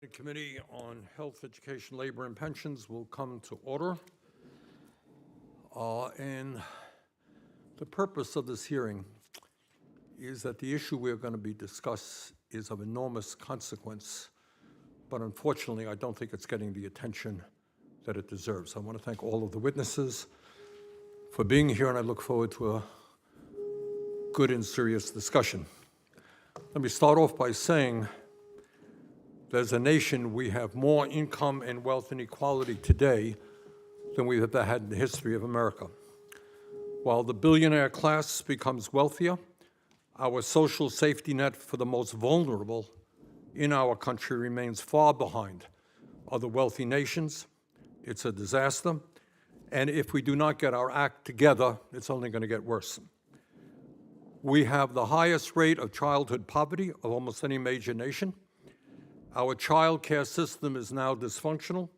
The Committee on Health, Education, Labor, and Pensions will come to order. And the purpose of this hearing is that the issue we're going to be discussing is of enormous consequence, but unfortunately, I don't think it's getting the attention that it deserves. I want to thank all of the witnesses for being here, and I look forward to a good and serious discussion. Let me start off by saying, as a nation, we have more income and wealth inequality today than we've ever had in the history of America. While the billionaire class becomes wealthier, our social safety net for the most vulnerable in our country remains far behind other wealthy nations. It's a disaster, and if we do not get our act together, it's only going to get worse. We have the highest rate of childhood poverty of almost any major nation. Our child care system is now dysfunctional.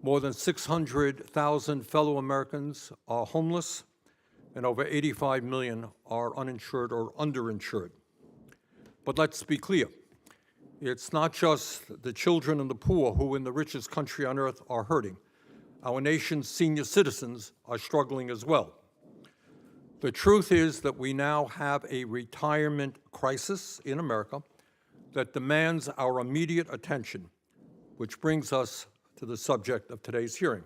More than 600,000 fellow Americans are homeless, and over 85 million are uninsured or underinsured. But let's be clear. It's not just the children and the poor who in the richest country on earth are hurting. Our nation's senior citizens are struggling as well. The truth is that we now have a retirement crisis in America that demands our immediate attention, which brings us to the subject of today's hearing.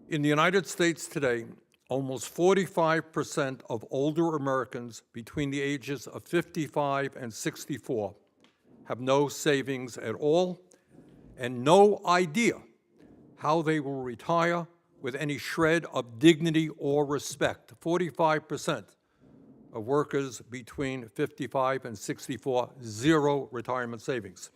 In the United States today, almost 45% of older Americans between the ages of 55 and 64 have no savings at all and no idea how they will retire with any shred of dignity or respect. 45% of workers between 55 and 64, zero retirement savings.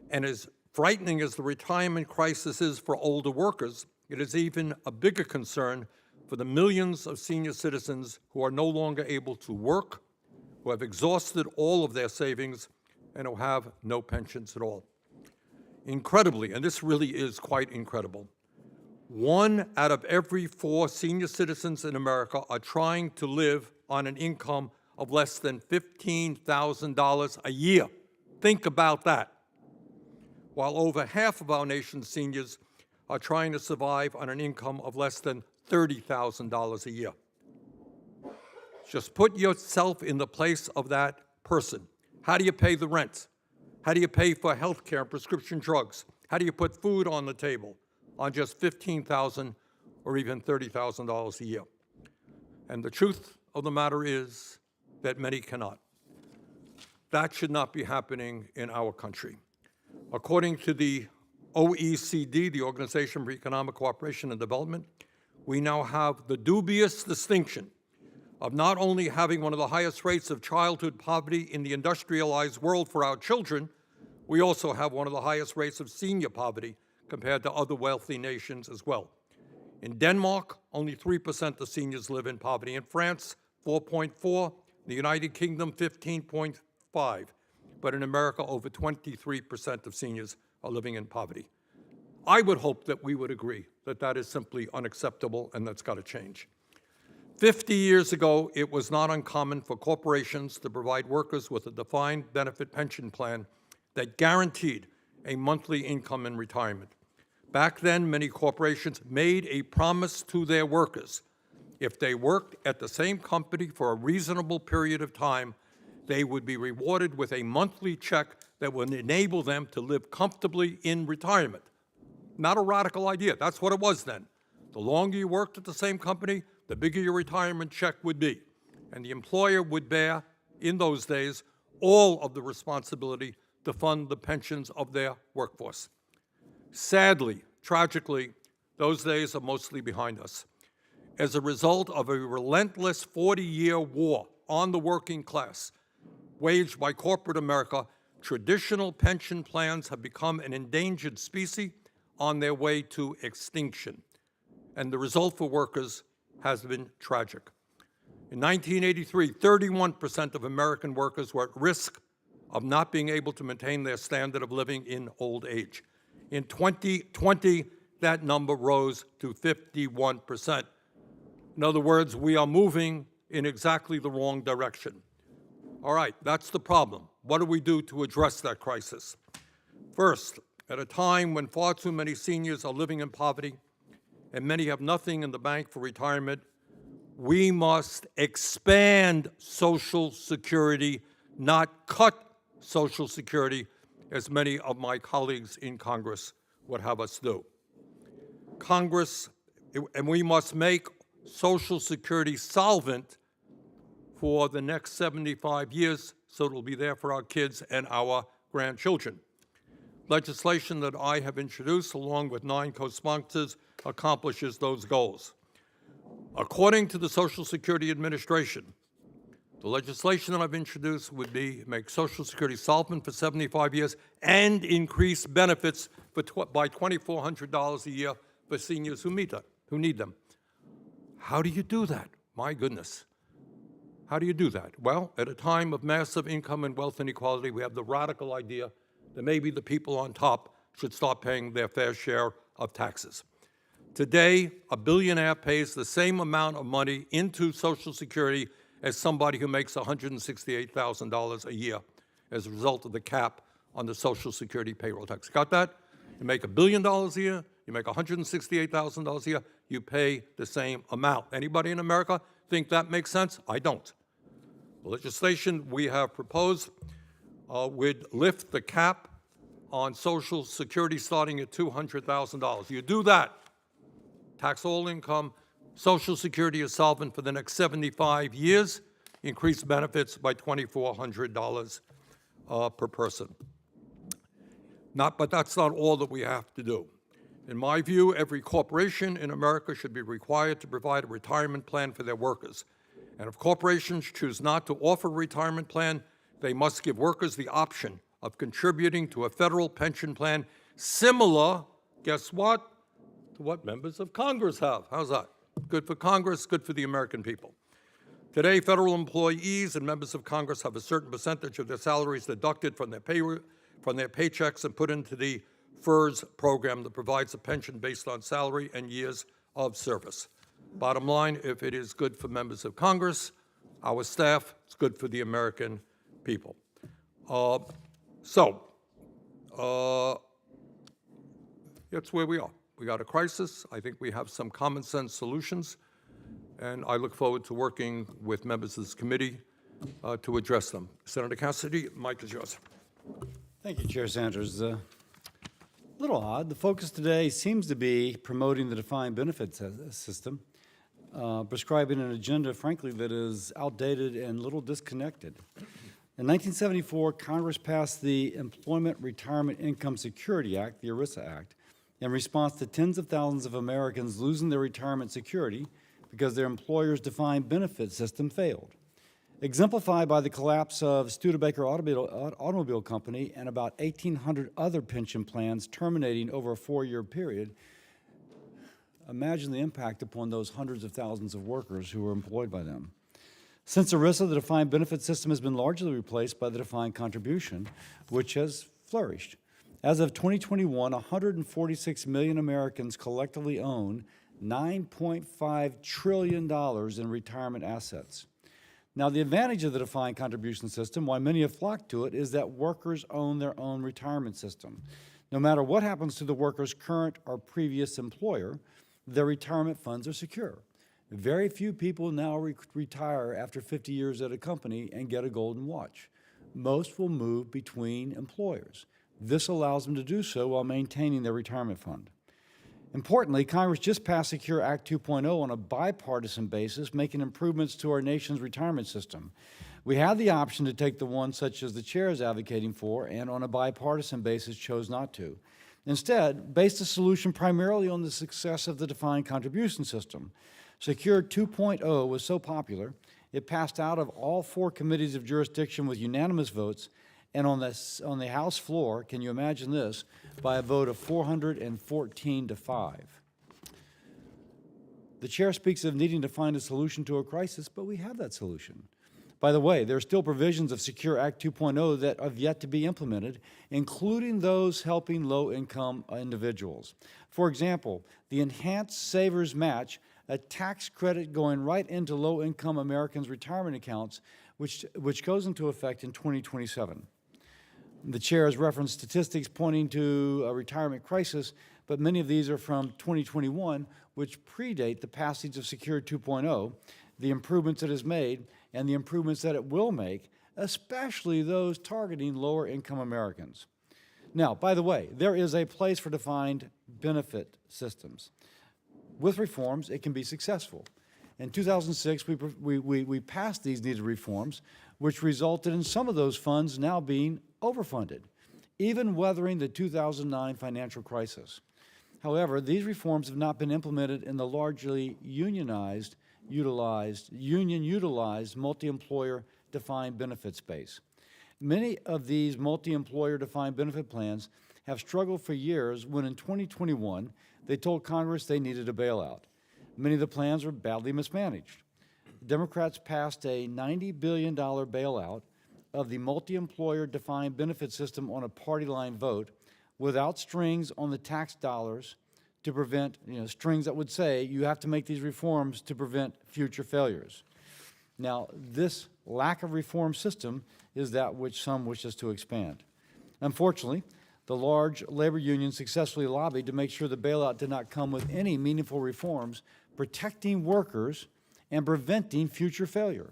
And as frightening as the retirement crisis is for older workers, it is even a bigger concern for the millions of senior citizens who are no longer able to work, who have exhausted all of their savings, and who have no pensions at all. Incredibly, and this really is quite incredible, 1 out of every 4 senior citizens in America are trying to live on an income of less than $15,000 a year. Think about that. While over half of our nation's seniors are trying to survive on an income of less than $30,000 a year. Just put yourself in the place of that person. How do you pay the rent? How do you pay for health care and prescription drugs? How do you put food on the table on just $15,000 or even $30,000 a year? And the truth of the matter is that many cannot. That should not be happening in our country. According to the OECD, the Organization for Economic Cooperation and Development, we now have the dubious distinction of not only having one of the highest rates of childhood poverty in the industrialized world for our children, we also have one of the highest rates of senior poverty compared to other wealthy nations as well. In Denmark, only 3% of seniors live in poverty. In France, 4.4%, the United Kingdom, 15.5%. But in America, over 23% of seniors are living in poverty. I would hope that we would agree that that is simply unacceptable and that's got to change. 50 years ago, it was not uncommon for corporations to provide workers with a defined benefit pension plan that guaranteed a monthly income in retirement. Back then, many corporations made a promise to their workers. If they worked at the same company for a reasonable period of time, they would be rewarded with a monthly check that would enable them to live comfortably in retirement. Not a radical idea. That's what it was then. The longer you worked at the same company, the bigger your retirement check would be. And the employer would bear, in those days, all of the responsibility to fund the pensions of their workforce. Sadly, tragically, those days are mostly behind us. As a result of a relentless 40-year war on the working class waged by corporate America, traditional pension plans have become an endangered species on their way to extinction. And the result for workers has been tragic. In 1983, 31% of American workers were at risk of not being able to maintain their standard of living in old age. In 2020, that number rose to 51%. In other words, we are moving in exactly the wrong direction. All right, that's the problem. What do we do to address that crisis? First, at a time when far too many seniors are living in poverty and many have nothing in the bank for retirement, we must expand Social Security, not cut Social Security, as many of my colleagues in Congress would have us do. And we must make Social Security solvent for the next 75 years so it'll be there for our kids and our grandchildren. Legislation that I have introduced, along with 9 co-sponsors, accomplishes those goals. According to the Social Security Administration, the legislation that I've introduced would make Social Security solvent for 75 years and increase benefits by $2,400 a year for seniors who need them. How do you do that? My goodness. How do you do that? Well, at a time of massive income and wealth inequality, we have the radical idea that maybe the people on top should start paying their fair share of taxes. Today, a billionaire pays the same amount of money into Social Security as somebody who makes $168,000 a year as a result of the cap on the Social Security payroll tax. Got that? You make $1 billion a year, you make $168,000 a year, you pay the same amount. Anybody in America think that makes sense? I don't. The legislation we have proposed would lift the cap on Social Security starting at $200,000. You do that, tax all income, Social Security is solvent for the next 75 years, increase benefits by $2,400 per person. But that's not all that we have to do. In my view, every corporation in America should be required to provide a retirement plan for their workers. And if corporations choose not to offer a retirement plan, they must give workers the option of contributing to a federal pension plan similar, guess what, to what members of Congress have. How's that? Good for Congress, good for the American people. Today, federal employees and members of Congress have a certain percentage of their salaries deducted from their paychecks and put into the FERS program that provides a pension based on salary and years of service. Bottom line, if it is good for members of Congress, our staff, it's good for the American people. That's where we are. We got a crisis. I think we have some common sense solutions, and I look forward to working with members of this committee to address them. Senator Cassidy, Mike is yours. Thank you, Chair Sanders. A little odd. The focus today seems to be promoting the defined benefits system, prescribing an agenda, frankly, that is outdated and little disconnected. In 1974, Congress passed the Employment Retirement Income Security Act, the ERISA Act, in response to tens of thousands of Americans losing their retirement security because their employer's defined benefit system failed. Exemplified by the collapse of Studebaker Automobile Company and about 1,800 other pension plans terminating over a 4-year period, imagine the impact upon those hundreds of thousands of workers who were employed by them. Since ERISA, the defined benefit system has been largely replaced by the defined contribution, which has flourished. As of 2021, 146 million Americans collectively own $9.5 trillion in retirement assets. Now, the advantage of the defined contribution system, why many have flocked to it, is that workers own their own retirement system. No matter what happens to the worker's current or previous employer, their retirement funds are secure. Very few people now retire after 50 years at a company and get a golden watch. Most will move between employers. This allows them to do so while maintaining their retirement fund. Importantly, Congress just passed Secure Act 2.0 on a bipartisan basis, making improvements to our nation's retirement system. We had the option to take the one such as the chair is advocating for, and on a bipartisan basis chose not to. Instead, based the solution primarily on the success of the defined contribution system. Secure 2.0 was so popular, it passed out of all 4 committees of jurisdiction with unanimous votes, and on the House floor, can you imagine this, by a vote of 414 to 5. The chair speaks of needing to find a solution to a crisis, but we have that solution. By the way, there are still provisions of Secure Act 2.0 that have yet to be implemented, including those helping low-income individuals. For example, the Enhanced Savers Match, a tax credit going right into low-income Americans' retirement accounts, which goes into effect in 2027. The chair has referenced statistics pointing to a retirement crisis, but many of these are from 2021, which predate the passage of Secure 2.0, the improvements it has made, and the improvements that it will make, especially those targeting lower-income Americans. Now, by the way, there is a place for defined benefit systems. With reforms, it can be successful. In 2006, we passed these needed reforms, which resulted in some of those funds now being overfunded, even weathering the 2009 financial crisis. However, these reforms have not been implemented in the largely union-utilized multi-employer defined benefit space. Many of these multi-employer defined benefit plans have struggled for years when in 2021 they told Congress they needed a bailout. Many of the plans were badly mismanaged. Democrats passed a $90 billion bailout of the multi-employer defined benefit system on a party line vote without strings on the tax dollars to prevent, strings that would say you have to make these reforms to prevent future failures. Now, this lack of reform system is that which some wish us to expand. Unfortunately, the large labor unions successfully lobbied to make sure the bailout did not come with any meaningful reforms protecting workers and preventing future failure.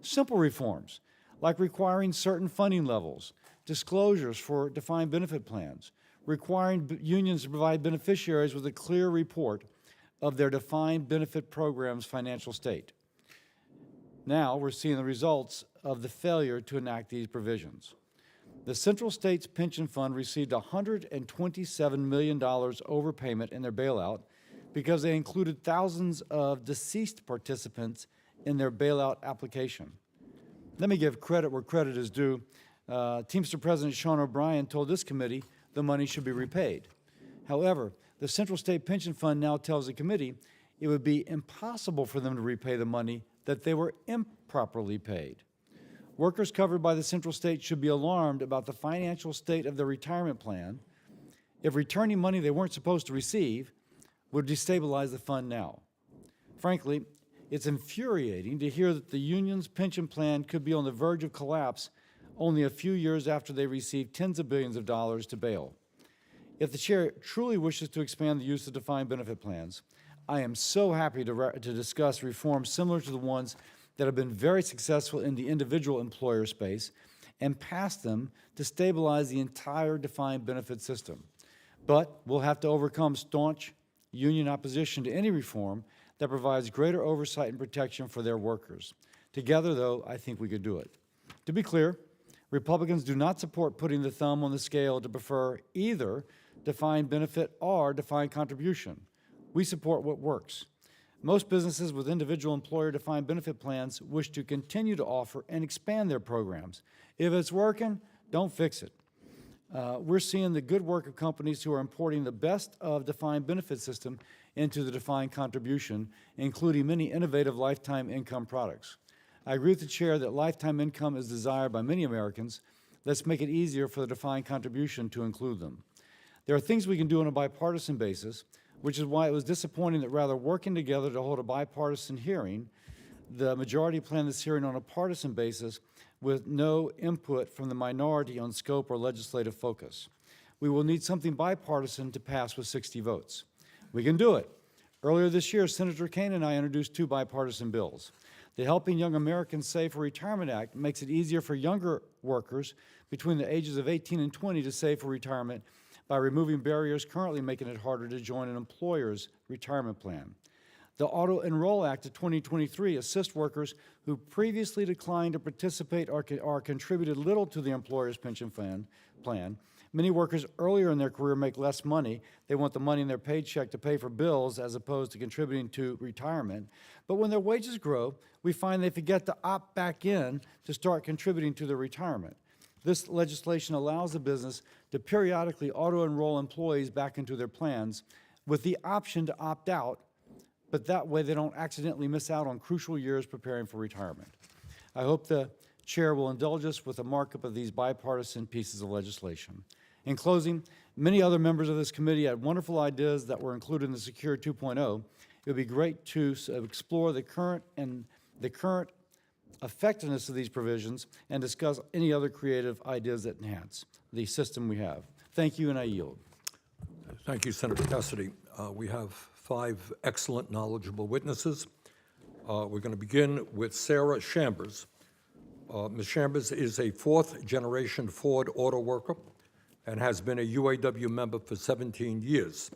Simple reforms, like requiring certain funding levels, disclosures for defined benefit plans, requiring unions to provide beneficiaries with a clear report of their defined benefit program's financial state. Now we're seeing the results of the failure to enact these provisions. The Central States Pension Fund received $127 million overpayment in their bailout because they included thousands of deceased participants in their bailout application. Let me give credit where credit is due. Teamster President Sean O'Brien told this committee the money should be repaid. However, the Central State Pension Fund now tells the committee it would be impossible for them to repay the money that they were improperly paid. Workers covered by the Central State should be alarmed about the financial state of their retirement plan if returning money they weren't supposed to receive would destabilize the fund now. Frankly, it's infuriating to hear that the union's pension plan could be on the verge of collapse only a few years after they received tens of billions of dollars to bail. If the chair truly wishes to expand the use of defined benefit plans, I am so happy to discuss reforms similar to the ones that have been very successful in the individual employer space and pass them to stabilize the entire defined benefit system. But we'll have to overcome staunch union opposition to any reform that provides greater oversight and protection for their workers. Together, though, I think we could do it. To be clear, Republicans do not support putting the thumb on the scale to prefer either defined benefit or defined contribution. We support what works. Most businesses with individual employer defined benefit plans wish to continue to offer and expand their programs. If it's working, don't fix it. We're seeing the good work of companies who are importing the best of defined benefit system into the defined contribution, including many innovative lifetime income products. I agree with the chair that lifetime income is desired by many Americans. Let's make it easier for the defined contribution to include them. There are things we can do on a bipartisan basis, which is why it was disappointing that rather working together to hold a bipartisan hearing, the majority planned this hearing on a partisan basis with no input from the minority on scope or legislative focus. We will need something bipartisan to pass with 60 votes. We can do it. Earlier this year, Senator Kaine and I introduced two bipartisan bills. The Helping Young Americans Save for Retirement Act makes it easier for younger workers between the ages of 18 and 20 to save for retirement by removing barriers currently making it harder to join an employer's retirement plan. The Auto Enroll Act of 2023 assists workers who previously declined to participate or contributed little to the employer's pension plan. Many workers earlier in their career make less money. They want the money in their paycheck to pay for bills as opposed to contributing to retirement. But when their wages grow, we find they forget to opt back in to start contributing to their retirement. This legislation allows the business to periodically auto-enroll employees back into their plans with the option to opt out, but that way they don't accidentally miss out on crucial years preparing for retirement. I hope the chair will indulge us with a markup of these bipartisan pieces of legislation. In closing, many other members of this committee had wonderful ideas that were included in the Secure 2.0. It would be great to explore the current effectiveness of these provisions and discuss any other creative ideas that enhance the system we have. Thank you, and I yield. Thank you, Senator Cassidy. We have 5 excellent, knowledgeable witnesses. We're going to begin with Sarah Chambers. Ms. Chambers is a 4th-generation Ford auto worker and has been a UAW member for 17 years.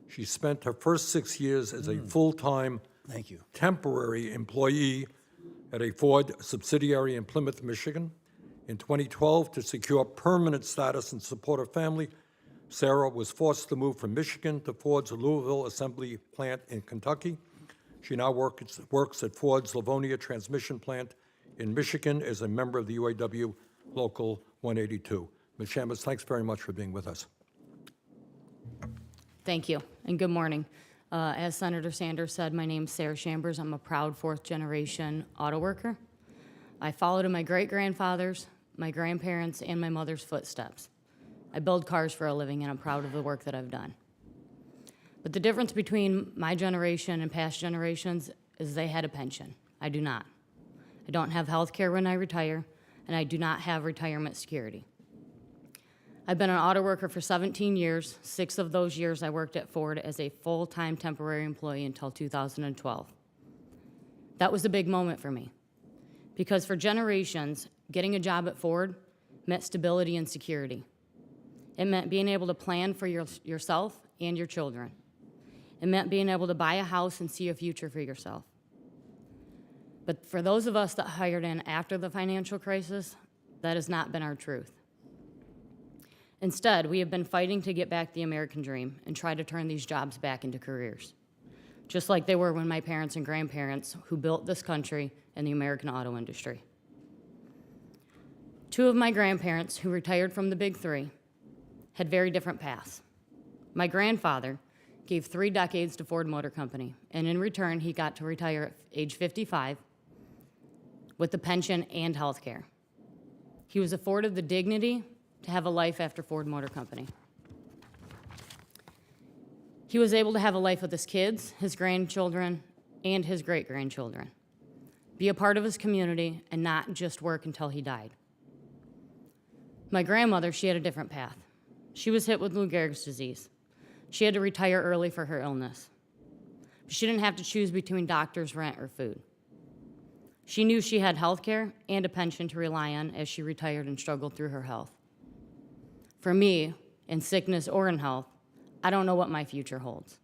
She spent her first 6 years as a full-time Thank you. temporary employee at a Ford subsidiary in Plymouth, Michigan. In 2012, to secure permanent status and support her family, Sarah was forced to move from Michigan to Ford's Louisville assembly plant in Kentucky. She now works at Ford's Livonia transmission plant in Michigan as a member of the UAW Local 182. Ms. Chambers, thanks very much for being with us. Thank you, and good morning. As Senator Sanders said, my name's Sarah Chambers. I'm a proud 4th-generation auto worker. I followed in my great-grandfather's, my grandparents', and my mother's footsteps. I build cars for a living, and I'm proud of the work that I've done. But the difference between my generation and past generations is they had a pension. I do not. I don't have health care when I retire, and I do not have retirement security. I've been an auto worker for 17 years. 6 of those years I worked at Ford as a full-time temporary employee until 2012. That was a big moment for me, because for generations, getting a job at Ford meant stability and security. It meant being able to plan for yourself and your children. It meant being able to buy a house and see a future for yourself. But for those of us that hired in after the financial crisis, that has not been our truth. Instead, we have been fighting to get back the American dream and try to turn these jobs back into careers, just like they were when my parents and grandparents who built this country and the American auto industry. 2 of my grandparents who retired from the Big 3 had very different paths. My grandfather gave 3 decades to Ford Motor Company, and in return, he got to retire at age 55 with the pension and health care. He was afforded the dignity to have a life after Ford Motor Company. He was able to have a life with his kids, his grandchildren, and his great-grandchildren, be a part of his community, and not just work until he died. My grandmother, she had a different path. She was hit with Lou Gehrig's disease. She had to retire early for her illness. She didn't have to choose between doctors, rent, or food. She knew she had health care and a pension to rely on as she retired and struggled through her health. For me, in sickness or in health, I don't know what my future holds.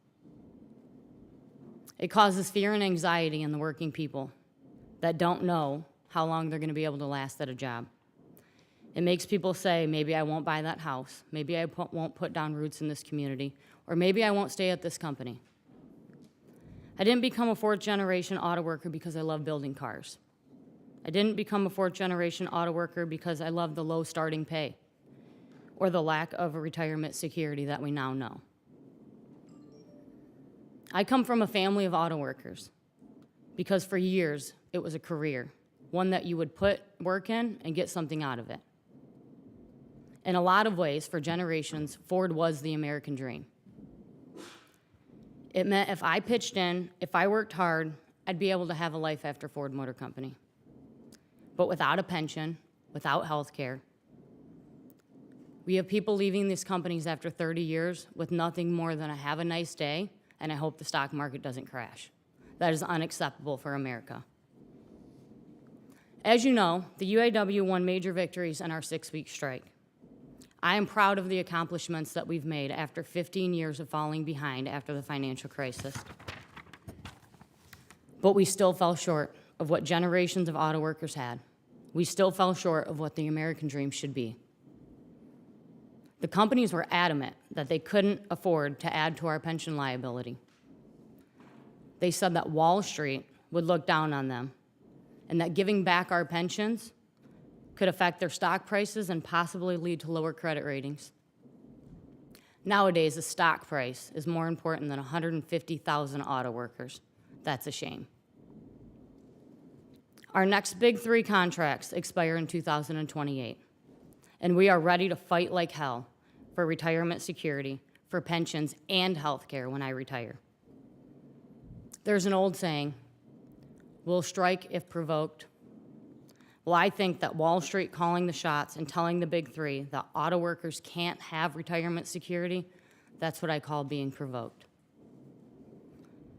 It causes fear and anxiety in the working people that don't know how long they're going to be able to last at a job. It makes people say, maybe I won't buy that house, maybe I won't put down roots in this community, or maybe I won't stay at this company. I didn't become a 4th-generation auto worker because I love building cars. I didn't become a 4th-generation auto worker because I love the low starting pay or the lack of a retirement security that we now know. I come from a family of auto workers because for years it was a career, one that you would put work in and get something out of it. In a lot of ways, for generations, Ford was the American dream. It meant if I pitched in, if I worked hard, I'd be able to have a life after Ford Motor Company. But without a pension, without health care, we have people leaving these companies after 30 years with nothing more than a have a nice day, and I hope the stock market doesn't crash. That is unacceptable for America. As you know, the UAW won major victories in our 6-week strike. I am proud of the accomplishments that we've made after 15 years of falling behind after the financial crisis. But we still fell short of what generations of auto workers had. We still fell short of what the American dream should be. The companies were adamant that they couldn't afford to add to our pension liability. They said that Wall Street would look down on them and that giving back our pensions could affect their stock prices and possibly lead to lower credit ratings. Nowadays, the stock price is more important than 150,000 auto workers. That's a shame. Our next big 3 contracts expire in 2028, and we are ready to fight like hell for retirement security, for pensions, and health care when I retire. There's an old saying, we'll strike if provoked, Well, I think that Wall Street calling the shots and telling the big three that auto workers can't have retirement security, that's what I call being provoked.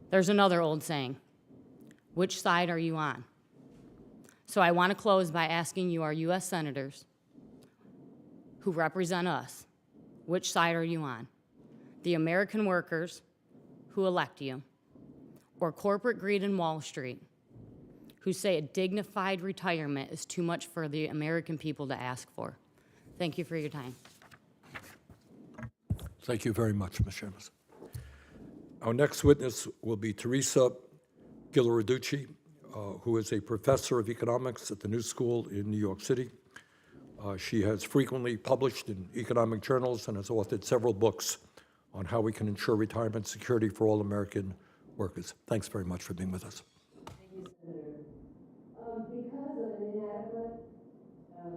There's another old saying, which side are you on? So I want to close by asking you, our U.S. senators who represent us, which side are you on? The American workers who elect you, or corporate greed and Wall Street, who say a dignified retirement is too much for the American people to ask for? Thank you for your time. Thank you very much, Ms. Chambers. Our next witness will be Teresa Ghilarducci, who is a professor of economics at the New School in New York City. She has frequently published in economic journals and has authored several books on how we can ensure retirement security for all American workers. Thanks very much for being with us. Thank you, Senator. Because of an inadequate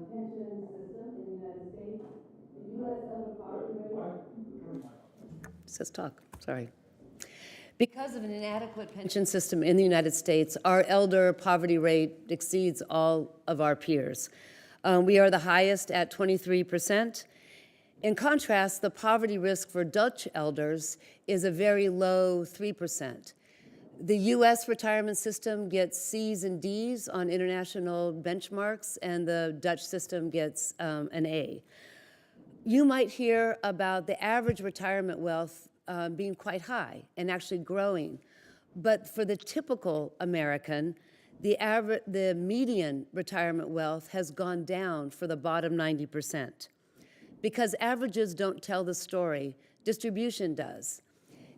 pension system in the United States, the U.S. elder poverty rate... Says talk, sorry. Because of an inadequate pension system in the United States, our elder poverty rate exceeds all of our peers. We are the highest at 23%. In contrast, the poverty risk for Dutch elders is a very low 3%. The U.S. retirement system gets C's and D's on international benchmarks, and the Dutch system gets an A. You might hear about the average retirement wealth being quite high and actually growing. But for the typical American, the median retirement wealth has gone down for the bottom 90%. Because averages don't tell the story, distribution does.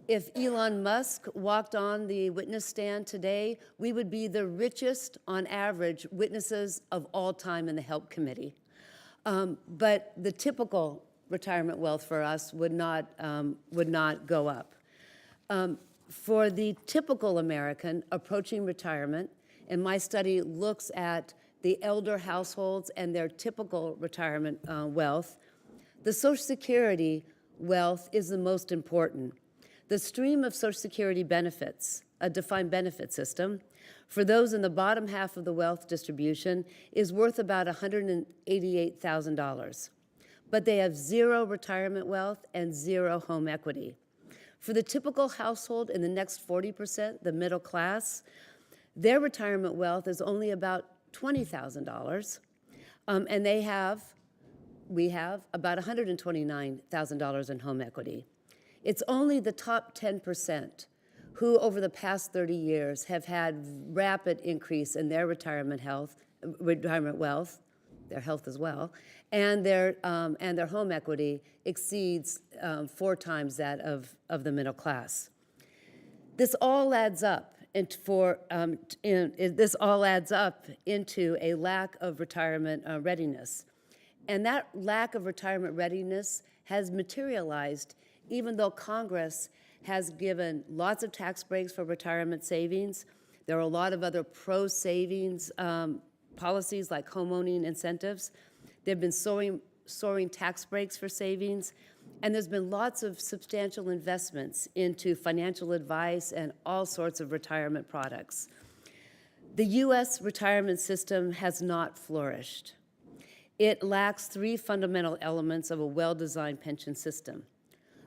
If Elon Musk walked on the witness stand today, we would be the richest, on average, witnesses of all time in the Help Committee. But the typical retirement wealth for us would not go up. For the typical American approaching retirement, and my study looks at the elder households and their typical retirement wealth, the Social Security wealth is the most important. The stream of Social Security benefits, a defined benefit system, for those in the bottom half of the wealth distribution is worth about $188,000. But they have zero retirement wealth and zero home equity. For the typical household in the next 40%, the middle class, their retirement wealth is only about $20,000, and we have about $129,000 in home equity. It's only the top 10% who, over the past 30 years, have had rapid increase in their retirement wealth, their health as well, and their home equity exceeds 4 times that of the middle class. This all adds up into a lack of retirement readiness. And that lack of retirement readiness has materialized even though Congress has given lots of tax breaks for retirement savings. There are a lot of other pro-savings policies like home owning incentives. There have been soaring tax breaks for savings. And there's been lots of substantial investments into financial advice and all sorts of retirement products. The U.S. retirement system has not flourished. It lacks 3 fundamental elements of a well-designed pension system.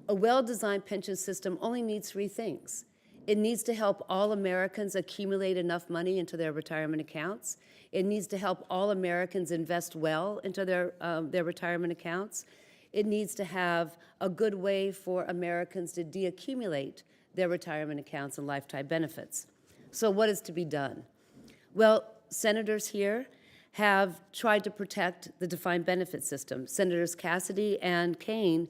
A well-designed pension system only needs 3 things. It needs to help all Americans accumulate enough money into their retirement accounts. It needs to help all Americans invest well into their retirement accounts. It needs to have a good way for Americans to deaccumulate their retirement accounts and lifetime benefits. So what is to be done? Well, senators here have tried to protect the defined benefit system. Senators Cassidy and Kane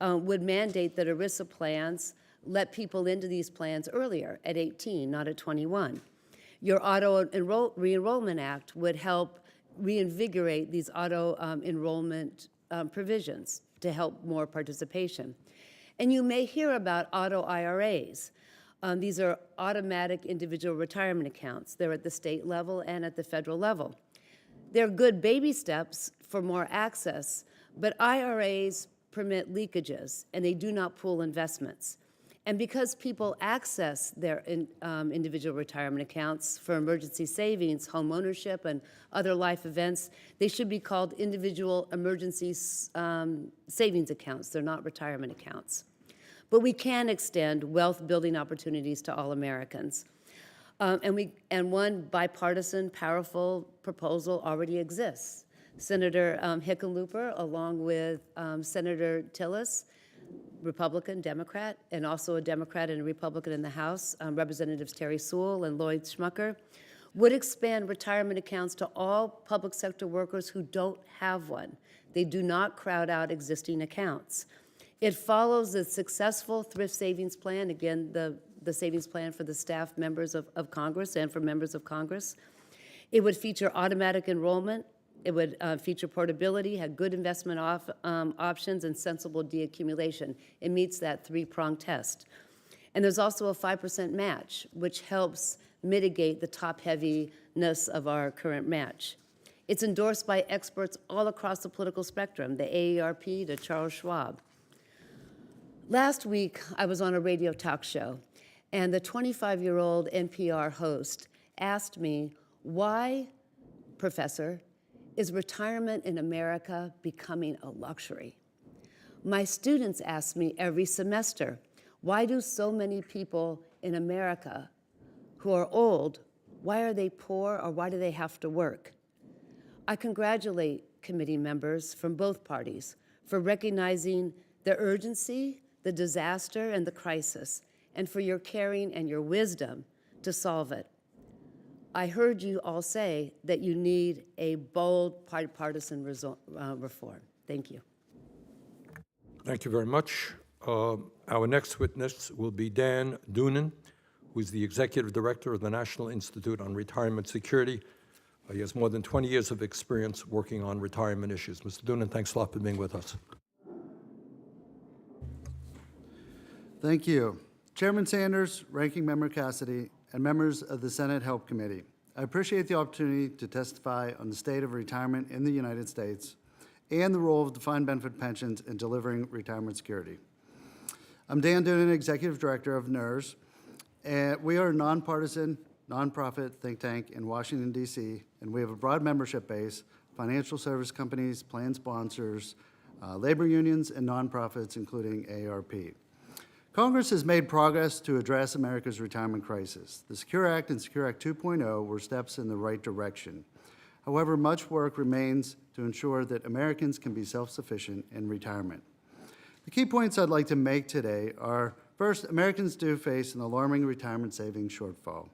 would mandate that ERISA plans let people into these plans earlier, at 18, not at 21. Your Auto Re-enrollment Act would help reinvigorate these auto enrollment provisions to help more participation. And you may hear about auto IRAs. These are automatic individual retirement accounts. They're at the state level and at the federal level. They're good baby steps for more access, but IRAs permit leakages, and they do not pool investments. And because people access their individual retirement accounts for emergency savings, home ownership, and other life events, they should be called individual emergency savings accounts. They're not retirement accounts. But we can extend wealth-building opportunities to all Americans. And one bipartisan, powerful proposal already exists. Senator Hickenlooper, along with Senator Tillis, Republican, Democrat, and also a Democrat and a Republican in the House, Representatives Terry Sewell and Lloyd Schmucker, would expand retirement accounts to all public sector workers who don't have one. They do not crowd out existing accounts. It follows the successful thrift savings plan, again, the savings plan for the staff members of Congress and for members of Congress. It would feature automatic enrollment. It would feature portability, have good investment options, and sensible deaccumulation. It meets that three-pronged test. And there's also a 5% match, which helps mitigate the top-heaviness of our current match. It's endorsed by experts all across the political spectrum, the AARP to Charles Schwab. Last week, I was on a radio talk show, and the 25-year-old NPR host asked me, why, Professor, is retirement in America becoming a luxury? My students ask me every semester, why do so many people in America who are old, why are they poor or why do they have to work? I congratulate committee members from both parties for recognizing the urgency, the disaster, and the crisis, and for your caring and your wisdom to solve it. I heard you all say that you need a bold bipartisan reform. Thank you. Thank you very much. Our next witness will be Dan Doonan, who is the Executive Director of the National Institute on Retirement Security. He has more than 20 years of experience working on retirement issues. Mr. Doonan, thanks a lot for being with us. Thank you. Chairman Sanders, Ranking Member Cassidy, and members of the Senate Help Committee, I appreciate the opportunity to testify on the state of retirement in the United States and the role of defined benefit pensions in delivering retirement security. I'm Dan Doonan, Executive Director of NERS, and we are a nonpartisan, nonprofit think tank in Washington, D.C., and we have a broad membership base, financial service companies, plan sponsors, labor unions, and nonprofits, including AARP. Congress has made progress to address America's retirement crisis. The Secure Act and Secure Act 2.0 were steps in the right direction. However, much work remains to ensure that Americans can be self-sufficient in retirement. The key points I'd like to make today are, first, Americans do face an alarming retirement savings shortfall.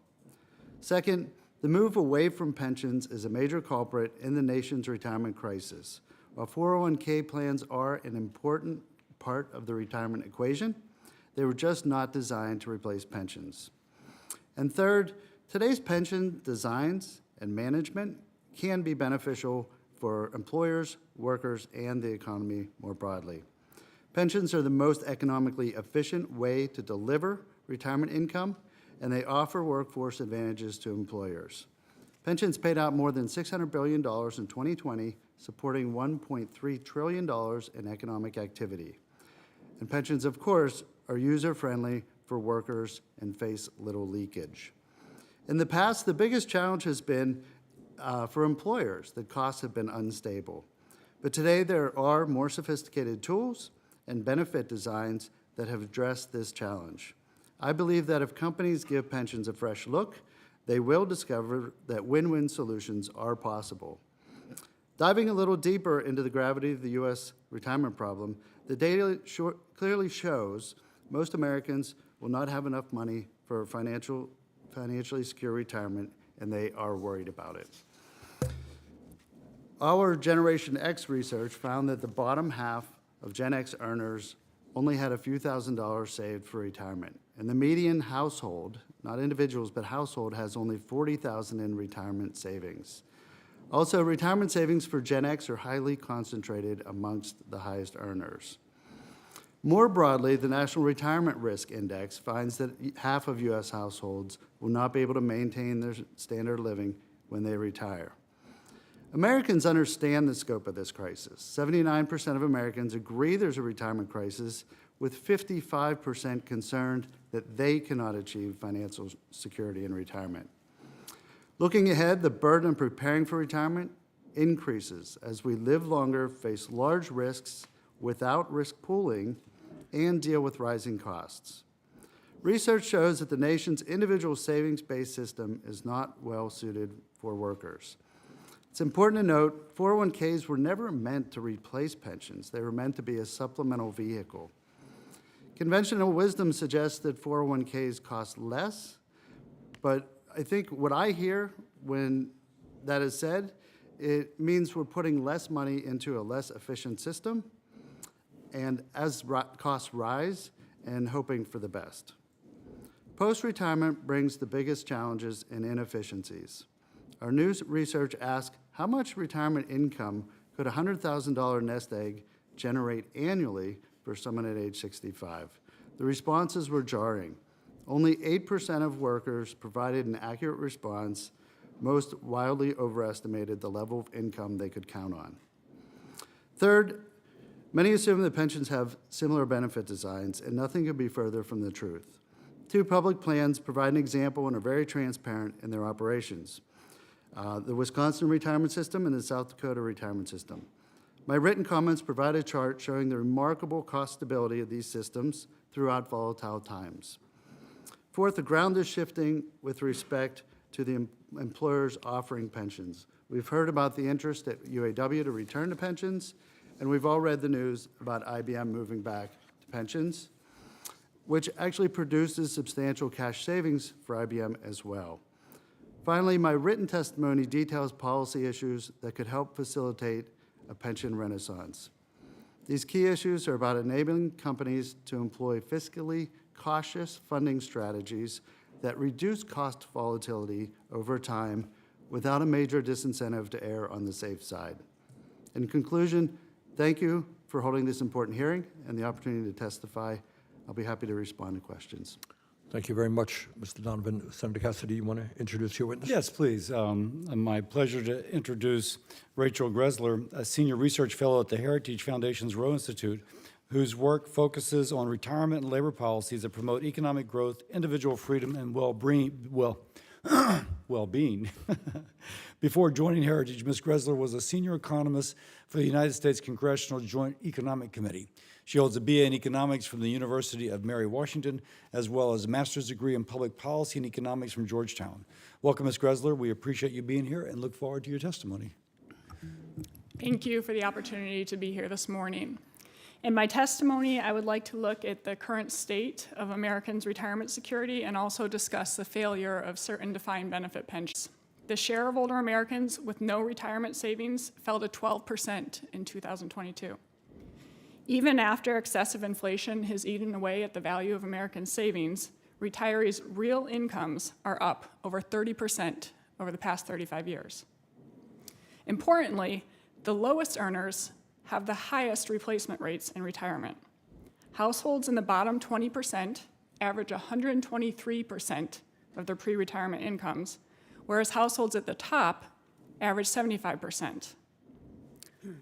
Second, the move away from pensions is a major culprit in the nation's retirement crisis. While 401k plans are an important part of the retirement equation, they were just not designed to replace pensions. And third, today's pension designs and management can be beneficial for employers, workers, and the economy more broadly. Pensions are the most economically efficient way to deliver retirement income, and they offer workforce advantages to employers. Pensions paid out more than $600 billion in 2020, supporting $1.3 trillion in economic activity. And pensions, of course, are user-friendly for workers and face little leakage. In the past, the biggest challenge has been for employers that costs have been unstable. But today, there are more sophisticated tools and benefit designs that have addressed this challenge. I believe that if companies give pensions a fresh look, they will discover that win-win solutions are possible. Diving a little deeper into the gravity of the U.S. retirement problem, the data clearly shows most Americans will not have enough money for financially secure retirement, and they are worried about it. Our Generation X research found that the bottom half of Gen X earners only had a few $1,000s saved for retirement. And the median household, not individuals, but household, has only $40,000 in retirement savings. Also, retirement savings for Gen X are highly concentrated amongst the highest earners. More broadly, the National Retirement Risk Index finds that half of U.S. households will not be able to maintain their standard of living when they retire. Americans understand the scope of this crisis. 79% of Americans agree there's a retirement crisis, with 55% concerned that they cannot achieve financial security in retirement. Looking ahead, the burden of preparing for retirement increases as we live longer, face large risks without risk pooling, and deal with rising costs. Research shows that the nation's individual savings-based system is not well suited for workers. It's important to note 401ks were never meant to replace pensions. They were meant to be a supplemental vehicle. Conventional wisdom suggests that 401ks cost less, but I think what I hear when that is said, it means we're putting less money into a less efficient system, and as costs rise, and hoping for the best. Post-retirement brings the biggest challenges and inefficiencies. Our new research asks, how much retirement income could a $100,000 nest egg generate annually for someone at age 65? The responses were jarring. Only 8% of workers provided an accurate response. Most wildly overestimated the level of income they could count on. Third, many assume that pensions have similar benefit designs, and nothing could be further from the truth. Two public plans provide an example and are very transparent in their operations. The Wisconsin retirement system and the South Dakota retirement system. My written comments provide a chart showing the remarkable cost stability of these systems throughout volatile times. Fourth, the ground is shifting with respect to the employers offering pensions. We've heard about the interest at UAW to return to pensions, and we've all read the news about IBM moving back to pensions, which actually produces substantial cash savings for IBM as well. Finally, my written testimony details policy issues that could help facilitate a pension renaissance. These key issues are about enabling companies to employ fiscally cautious funding strategies that reduce cost volatility over time without a major disincentive to err on the safe side. In conclusion, thank you for holding this important hearing and the opportunity to testify. I'll be happy to respond to questions. Thank you very much, Mr. Donovan. Senator Cassidy, you want to introduce your witness? Yes, please. My pleasure to introduce Rachel Greszler, a senior research fellow at the Heritage Foundation's Rowe Institute, whose work focuses on retirement and labor policies that promote economic growth, individual freedom, and well-being. Before joining Heritage, Ms. Greszler was a senior economist for the United States Congressional Joint Economic Committee. She holds a BA in economics from the University of Mary Washington, as well as a master's degree in public policy and economics from Georgetown. Welcome, Ms. Greszler. We appreciate you being here and look forward to your testimony. Thank you for the opportunity to be here this morning. In my testimony, I would like to look at the current state of Americans' retirement security and also discuss the failure of certain defined benefit pensions. The share of older Americans with no retirement savings fell to 12% in 2022. Even after excessive inflation has eaten away at the value of American savings, retirees' real incomes are up over 30% over the past 35 years. Importantly, the lowest earners have the highest replacement rates in retirement. Households in the bottom 20% average 123% of their pre-retirement incomes, whereas households at the top average 75%.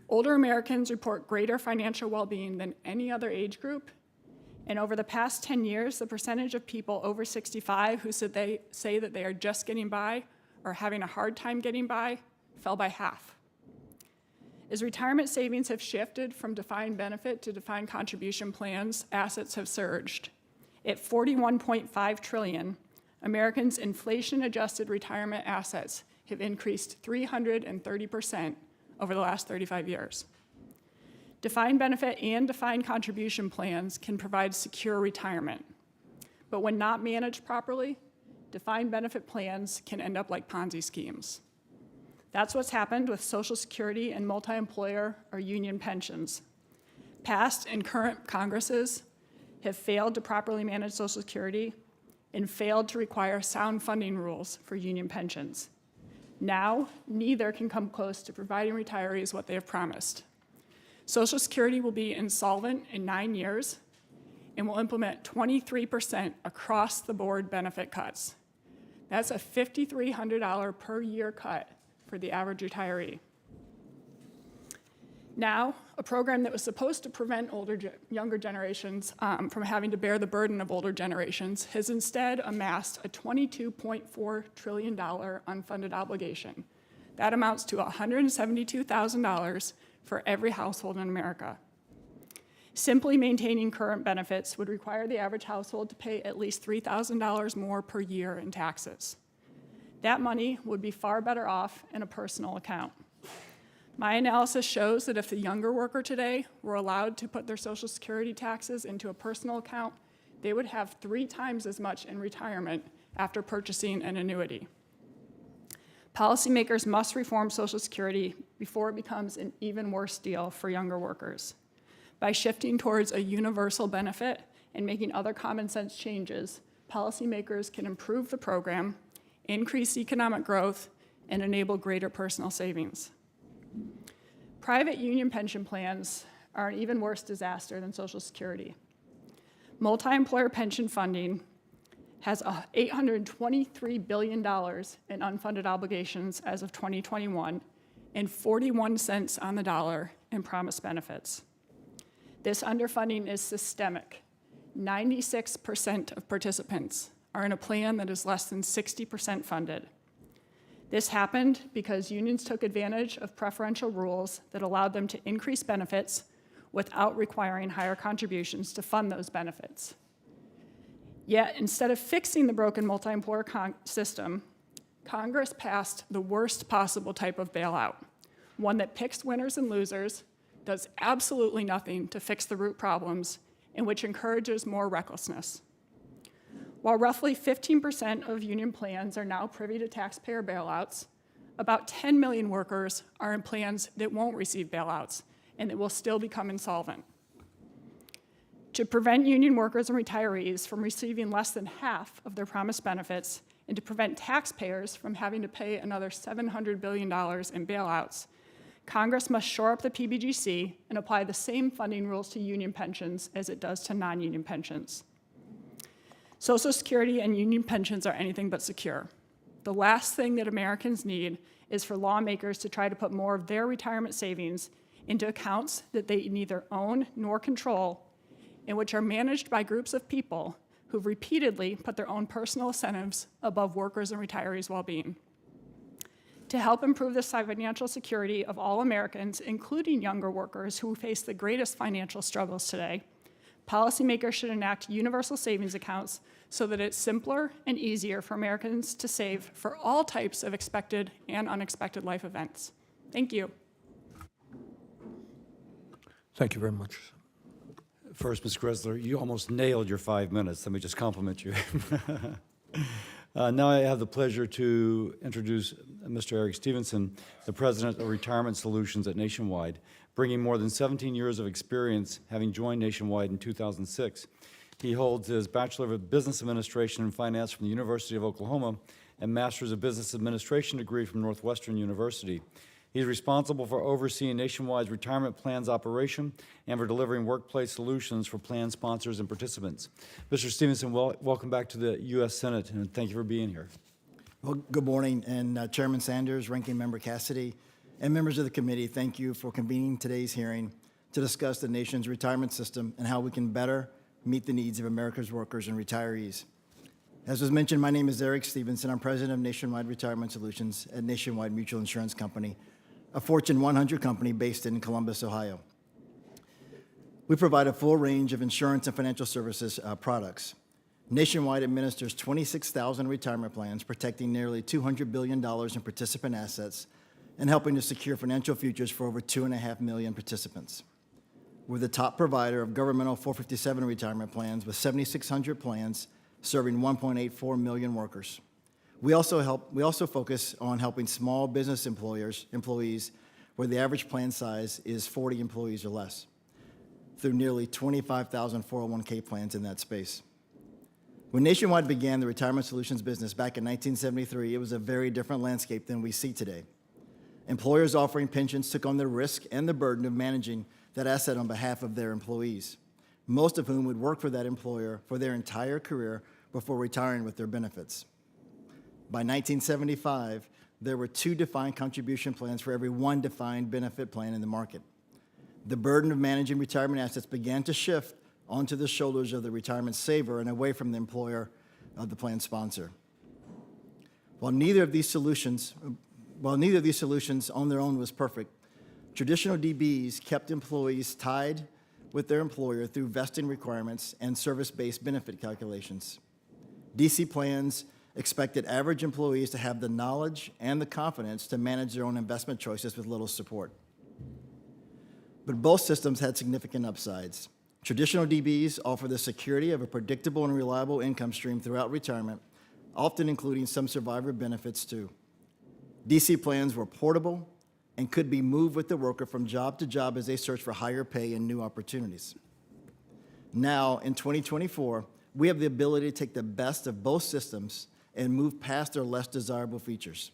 Older Americans report greater financial well-being than any other age group, and over the past 10 years, the percentage of people over 65 who say that they are just getting by or having a hard time getting by fell by half. As retirement savings have shifted from defined benefit to defined contribution plans, assets have surged. At $41.5 trillion, Americans' inflation-adjusted retirement assets have increased 330% over the last 35 years. Defined benefit and defined contribution plans can provide secure retirement, but when not managed properly, defined benefit plans can end up like Ponzi schemes. That's what's happened with Social Security and multi-employer or union pensions. Past and current Congresses have failed to properly manage Social Security and failed to require sound funding rules for union pensions. Now, neither can come close to providing retirees what they have promised. Social Security will be insolvent in 9 years and will implement 23% across-the-board benefit cuts. That's a $5,300 per year cut for the average retiree. Now, a program that was supposed to prevent younger generations from having to bear the burden of older generations has instead amassed a $22.4 trillion unfunded obligation. That amounts to $172,000 for every household in America. Simply maintaining current benefits would require the average household to pay at least $3,000 more per year in taxes. That money would be far better off in a personal account. My analysis shows that if the younger worker today were allowed to put their Social Security taxes into a personal account, they would have 3 times as much in retirement after purchasing an annuity. Policymakers must reform Social Security before it becomes an even worse deal for younger workers. By shifting towards a universal benefit and making other common sense changes, policymakers can improve the program, increase economic growth, and enable greater personal savings. Private union pension plans are an even worse disaster than Social Security. Multi-employer pension funding has $823 billion in unfunded obligations as of 2021 and 41 cents on the dollar in promised benefits. This underfunding is systemic. 96% of participants are in a plan that is less than 60% funded. This happened because unions took advantage of preferential rules that allowed them to increase benefits without requiring higher contributions to fund those benefits. Yet, instead of fixing the broken multi-employer system, Congress passed the worst possible type of bailout, one that picks winners and losers, does absolutely nothing to fix the root problems, and which encourages more recklessness. While roughly 15% of union plans are now privy to taxpayer bailouts, about 10 million workers are in plans that won't receive bailouts and that will still become insolvent. To prevent union workers and retirees from receiving less than half of their promised benefits and to prevent taxpayers from having to pay another $700 billion in bailouts, Congress must shore up the PBGC and apply the same funding rules to union pensions as it does to non-union pensions. Social Security and union pensions are anything but secure. The last thing that Americans need is for lawmakers to try to put more of their retirement savings into accounts that they neither own nor control, and which are managed by groups of people who've repeatedly put their own personal incentives above workers' and retirees' well-being. To help improve the financial security of all Americans, including younger workers who face the greatest financial struggles today, policymakers should enact universal savings accounts so that it's simpler and easier for Americans to save for all types of expected and unexpected life events. Thank you. Thank you very much. First, Ms. Greszler, you almost nailed your 5 minutes. Let me just compliment you. Now I have the pleasure to introduce Mr. Eric Stevenson, the President of Retirement Solutions at Nationwide, bringing more than 17 years of experience, having joined Nationwide in 2006. He holds his Bachelor of Business Administration and Finance from the University of Oklahoma and Master's of Business Administration degree from Northwestern University. He's responsible for overseeing Nationwide's retirement plans operation and for delivering workplace solutions for plan sponsors and participants. Mr. Stevenson, welcome back to the U.S. Senate, and thank you for being here. Well, good morning, and Chairman Sanders, Ranking Member Cassidy, and members of the committee, thank you for convening today's hearing to discuss the nation's retirement system and how we can better meet the needs of America's workers and retirees. As was mentioned, my name is Eric Stevenson. I'm president of Nationwide Retirement Solutions at Nationwide Mutual Insurance Company, a Fortune 100 company based in Columbus, Ohio. We provide a full range of insurance and financial services products. Nationwide administers 26,000 retirement plans, protecting nearly $200 billion in participant assets and helping to secure financial futures for over 2.5 million participants. We're the top provider of governmental 457 retirement plans with 7,600 plans serving 1.84 million workers. We also focus on helping small business employees where the average plan size is 40 employees or less through nearly 25,000 401k plans in that space. When Nationwide began the retirement solutions business back in 1973, it was a very different landscape than we see today. Employers offering pensions took on the risk and the burden of managing that asset on behalf of their employees, most of whom would work for that employer for their entire career before retiring with their benefits. By 1975, there were 2 defined contribution plans for every 1 defined benefit plan in the market. The burden of managing retirement assets began to shift onto the shoulders of the retirement saver and away from the employer of the plan sponsor. While neither of these solutions on their own was perfect, traditional DBs kept employees tied with their employer through vesting requirements and service-based benefit calculations. DC plans expected average employees to have the knowledge and the confidence to manage their own investment choices with little support. But both systems had significant upsides. Traditional DBs offer the security of a predictable and reliable income stream throughout retirement, often including some survivor benefits too. DC plans were portable and could be moved with the worker from job to job as they search for higher pay and new opportunities. Now, in 2024, we have the ability to take the best of both systems and move past their less desirable features.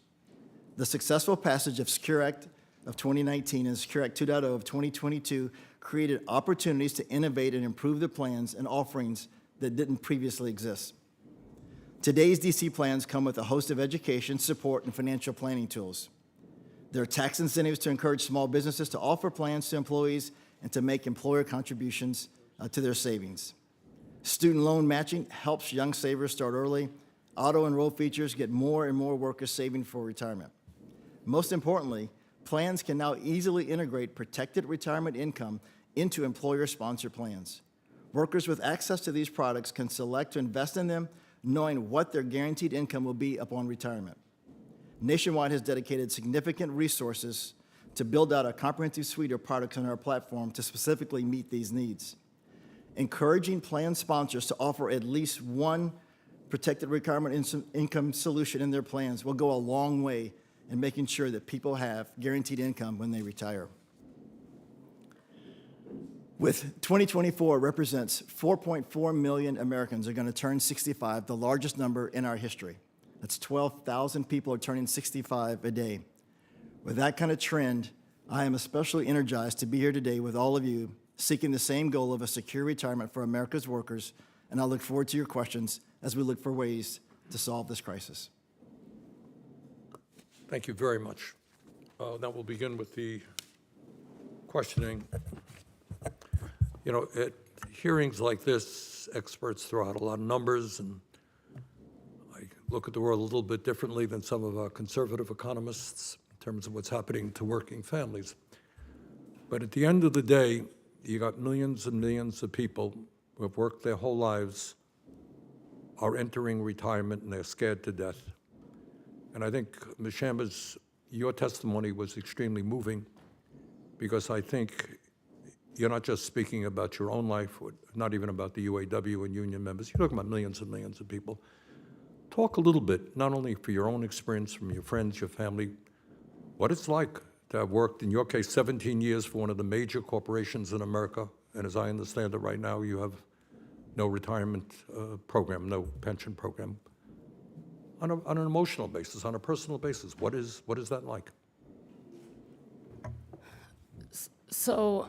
The successful passage of Secure Act of 2019 and Secure Act 2.0 of 2022 created opportunities to innovate and improve the plans and offerings that didn't previously exist. Today's DC plans come with a host of education, support, and financial planning tools. There are tax incentives to encourage small businesses to offer plans to employees and to make employer contributions to their savings. Student loan matching helps young savers start early. Auto-enroll features get more and more workers saving for retirement. Most importantly, plans can now easily integrate protected retirement income into employer-sponsored plans. Workers with access to these products can select to invest in them, knowing what their guaranteed income will be upon retirement. Nationwide has dedicated significant resources to build out a comprehensive suite of products on our platform to specifically meet these needs. Encouraging plan sponsors to offer at least one protected retirement income solution in their plans will go a long way in making sure that people have guaranteed income when they retire. With 2024 represents 4.4 million Americans are going to turn 65, the largest number in our history. That's 12,000 people are turning 65 a day. With that kind of trend, I am especially energized to be here today with all of you seeking the same goal of a secure retirement for America's workers, and I look forward to your questions as we look for ways to solve this crisis. Thank you very much. Now we'll begin with the questioning. You know, at hearings like this, experts throw out a lot of numbers, and I look at the world a little bit differently than some of our conservative economists in terms of what's happening to working families. But at the end of the day, you got millions and millions of people who have worked their whole lives, are entering retirement, and they're scared to death. And I think, Ms. Chambers, your testimony was extremely moving, because I think you're not just speaking about your own life, or not even about the UAW and union members. You're talking about millions and millions of people. Talk a little bit, not only for your own experience, from your friends, your family, what it's like to have worked, in your case, 17 years for one of the major corporations in America, and as I understand it right now, you have no retirement program, no pension program. On an emotional basis, on a personal basis, what is that like? So,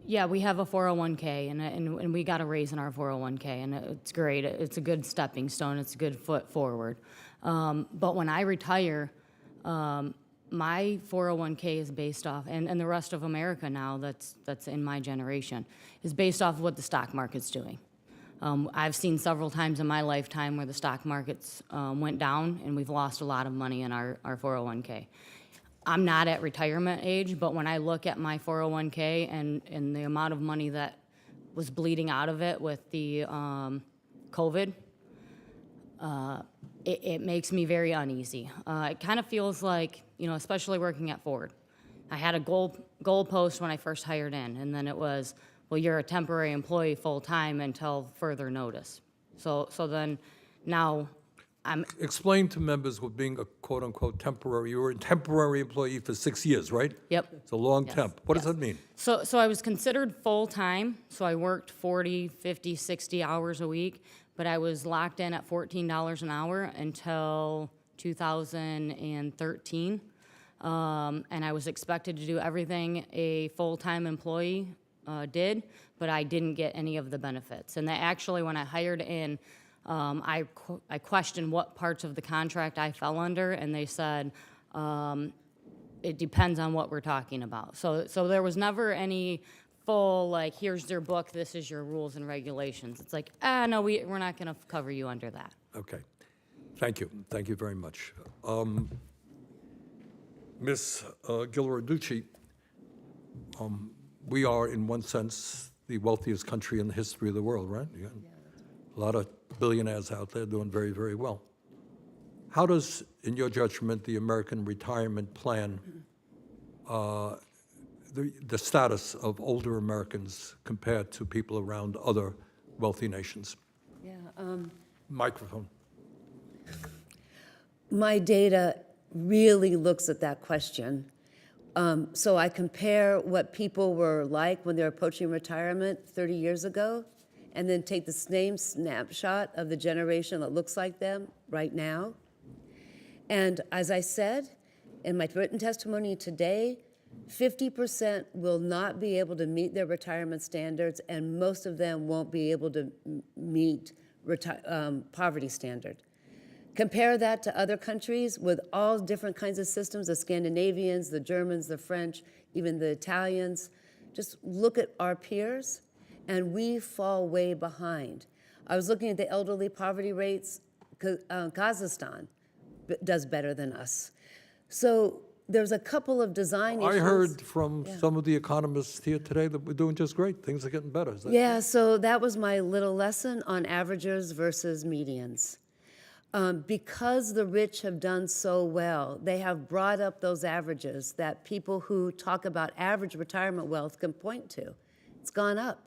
yeah, we have a 401k, and we got a raise in our 401k, and it's great. It's a good stepping stone. It's a good foot forward. But when I retire, my 401k is based off, and the rest of America now that's in my generation, is based off of what the stock market's doing. I've seen several times in my lifetime where the stock markets went down, and we've lost a lot of money in our 401k. I'm not at retirement age, but when I look at my 401k and the amount of money that was bleeding out of it with the COVID, it makes me very uneasy. It kind of feels like, you know, especially working at Ford. I had a goal post when I first hired in, and then it was, well, you're a temporary employee full-time until further notice. So then now Explain to members what being a quote-unquote temporary, you were a temporary employee for 6 years, right? Yep. It's a long Yes. temp. What does that mean? So I was considered full-time, so I worked 40, 50, 60 hours a week, but I was locked in at $14 an hour until 2013. And I was expected to do everything a full-time employee did, but I didn't get any of the benefits. And that actually, when I hired in, I questioned what parts of the contract I fell under, and they said, it depends on what we're talking about. So there was never any full, like, here's their book, this is your rules and regulations. It's like, no, we're not going to cover you under that. Okay. Thank you. Thank you very much. Ms. Ghilarducci, we are, in one sense, the wealthiest country in the history of the world, right? You got a lot of billionaires out there doing very, very well. How does, in your judgment, the American retirement plan, the status of older Americans compared to people around other wealthy nations? Yeah, Microphone. my data really looks at that question. So I compare what people were like when they were approaching retirement 30 years ago, and then take the same snapshot of the generation that looks like them right now. And as I said in my written testimony today, 50% will not be able to meet their retirement standards, and most of them won't be able to meet poverty standard. Compare that to other countries with all different kinds of systems, the Scandinavians, the Germans, the French, even the Italians. Just look at our peers, and we fall way behind. I was looking at the elderly poverty rates. Kazakhstan does better than us. So there's a couple of design issues. I heard from some of the economists here today that we're doing just great. Things are getting better. Is that Yeah, so that was my little lesson on averages versus medians. Because the rich have done so well, they have brought up those averages that people who talk about average retirement wealth can point to. It's gone up.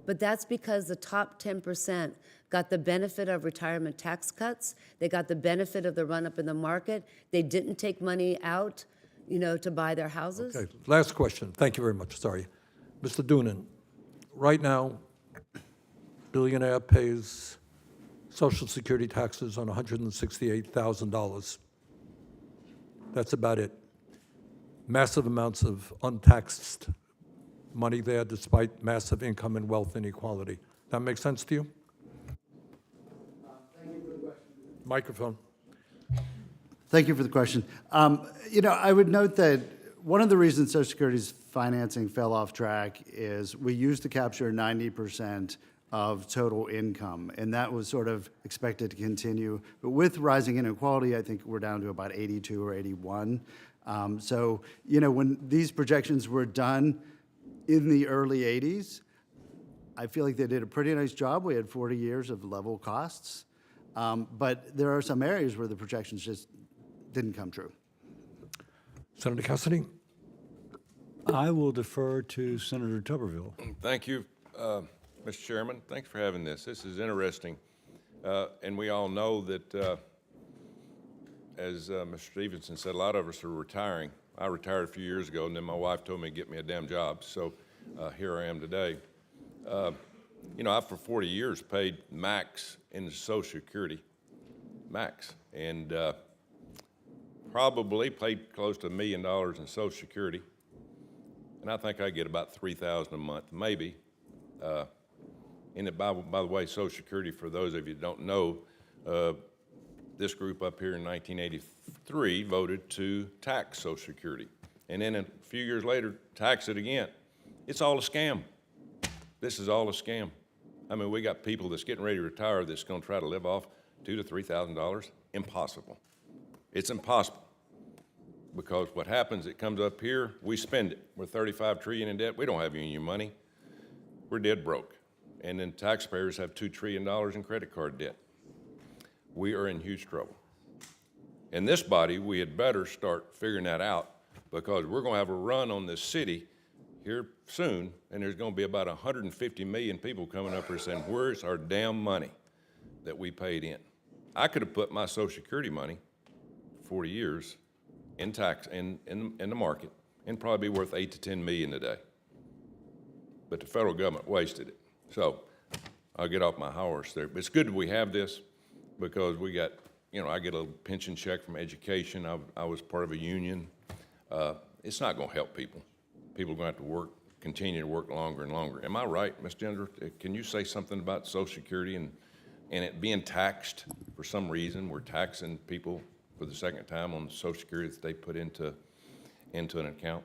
But that's because the top 10% got the benefit of retirement tax cuts. They got the benefit of the run-up in the market. They didn't take money out, to buy their houses. Okay, last question. Thank you very much. Sorry. Mr. Doonan, right now, billionaire pays Social Security taxes on $168,000. That's about it. Massive amounts of untaxed money there despite massive income and wealth inequality. That makes sense to you? Thank you for the question. Microphone. Thank you for the question. I would note that one of the reasons Social Security's financing fell off track is we used to capture 90% of total income, and that was sort of expected to continue. But with rising inequality, I think we're down to about 82 or 81. When these projections were done in the early 80s, I feel like they did a pretty nice job. We had 40 years of level costs. But there are some areas where the projections just didn't come true. Senator Cassidy? I will defer to Senator Tuberville. Thank you, Mr. Chairman. Thanks for having this. This is interesting. And we all know that, as Mr. Stevenson said, a lot of us are retiring. I retired a few years ago, and then my wife told me to get me a damn job. So here I am today. I've for 40 years paid max into Social Security, max, and probably paid close to $1 million in Social Security. And I think I get about $3,000 a month, maybe. By the way, Social Security, for those of you who don't know, this group up here in 1983 voted to tax Social Security. And then a few years later, tax it again. It's all a scam. This is all a scam. I mean, we got people that's getting ready to retire that's going to try to live off $2,000 to $3,000. Impossible. It's impossible. Because what happens, it comes up here, we spend it. We're $35 trillion in debt. We don't have any money. We're dead broke. And then taxpayers have $2 trillion in credit card debt. We are in huge trouble. In this body, we had better start figuring that out, because we're going to have a run on this city here soon, and there's going to be about 150 million people coming up here saying, where's our damn money that we paid in? I could have put my Social Security money, 40 years, in tax, in the market, and probably be worth 8 to 10 million today. But the federal government wasted it. So I'll get off my horse there. But it's good that we have this, because we got, I get a little pension check from education. I was part of a union. It's not going to help people. People are going to have to continue to work longer and longer. Am I right, Ms. Gender? Can you say something about Social Security and it being taxed for some reason? We're taxing people for the second time on Social Security that they put into an account.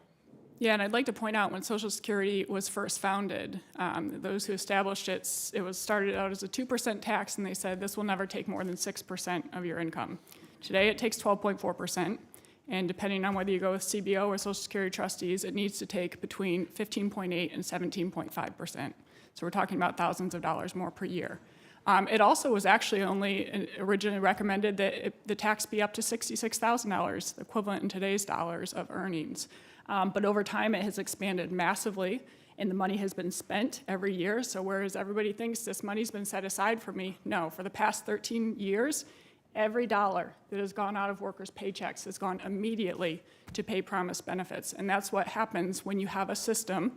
Yeah, and I'd like to point out when Social Security was first founded, those who established it, it was started out as a 2% tax, and they said this will never take more than 6% of your income. Today, it takes 12.4%, and depending on whether you go with CBO or Social Security trustees, it needs to take between 15.8 and 17.5%. So we're talking about thousands of dollars more per year. It also was actually only originally recommended that the tax be up to $66,000, equivalent in today's dollars of earnings. But over time, it has expanded massively, and the money has been spent every year. So whereas everybody thinks this money's been set aside for me, no, for the past 13 years, every dollar that has gone out of workers' paychecks has gone immediately to pay promised benefits. And that's what happens when you have a system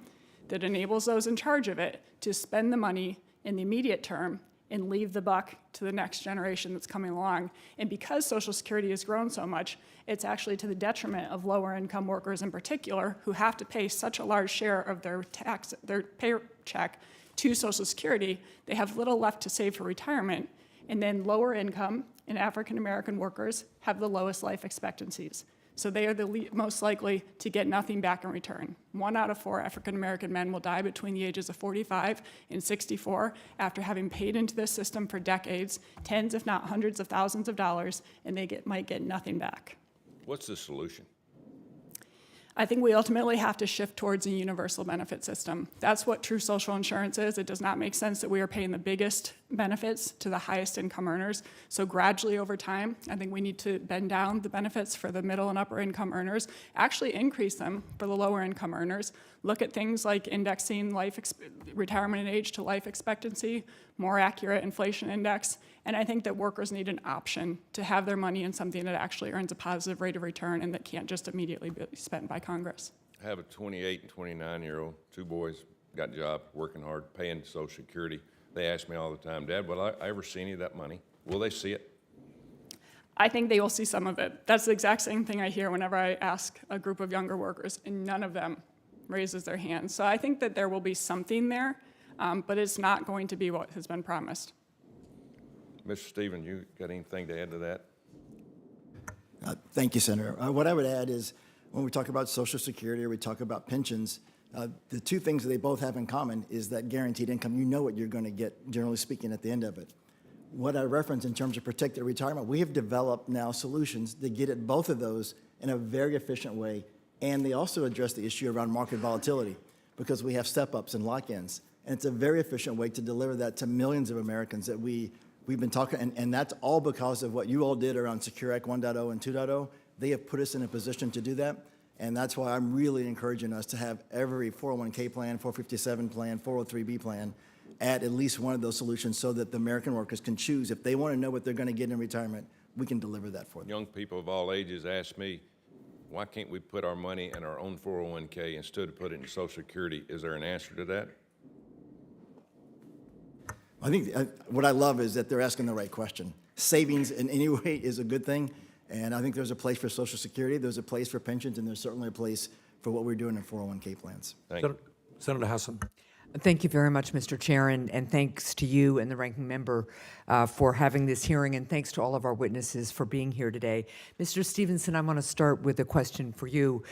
that enables those in charge of it to spend the money in the immediate term and leave the buck to the next generation that's coming along. And because Social Security has grown so much, it's actually to the detriment of lower income workers in particular who have to pay such a large share of their paycheck to Social Security, they have little left to save for retirement. And then lower income and African American workers have the lowest life expectancies. So they are the most likely to get nothing back in return. 1 out of 4 African American men will die between the ages of 45 and 64 after having paid into this system for decades, tens if not hundreds of thousands of dollars, and they might get nothing back. What's the solution? I think we ultimately have to shift towards a universal benefit system. That's what true social insurance is. It does not make sense that we are paying the biggest benefits to the highest income earners. So gradually over time, I think we need to bend down the benefits for the middle and upper income earners, actually increase them for the lower income earners, look at things like indexing retirement age to life expectancy, more accurate inflation index, and I think that workers need an option to have their money in something that actually earns a positive rate of return and that can't just immediately be spent by Congress. I have a 28 and 29-year-old, 2 boys, got a job, working hard, paying Social Security. They ask me all the time, Dad, will I ever see any of that money? Will they see it? I think they will see some of it. That's the exact same thing I hear whenever I ask a group of younger workers, and none of them raises their hand. So I think that there will be something there, but it's not going to be what has been promised. Mr. Stevens, you got anything to add to that? Thank you, Senator. What I would add is when we talk about Social Security or we talk about pensions, the two things that they both have in common is that guaranteed income. You know what you're going to get, generally speaking, at the end of it. What I reference in terms of protected retirement, we have developed now solutions that get at both of those in a very efficient way, and they also address the issue around market volatility because we have step-ups and lock-ins, and it's a very efficient way to deliver that to millions of Americans that we've been talking, and that's all because of what you all did around Secure Act 1.0 and 2.0. They have put us in a position to do that, and that's why I'm really encouraging us to have every 401k plan, 457 plan, 403b plan at least one of those solutions so that the American workers can choose. If they want to know what they're going to get in retirement, we can deliver that for them. Young people of all ages ask me, why can't we put our money in our own 401k instead of putting it in Social Security? Is there an answer to that? I think what I love is that they're asking the right question. Savings in any way is a good thing, and I think there's a place for Social Security, there's a place for pensions, and there's certainly a place for what we're doing in 401k plans. Thank you. Senator Hassan. Thank you very much, Mr. Chair, and thanks to you and the ranking member for having this hearing, and thanks to all of our witnesses for being here today. Mr. Stevenson, I want to start with a question for you.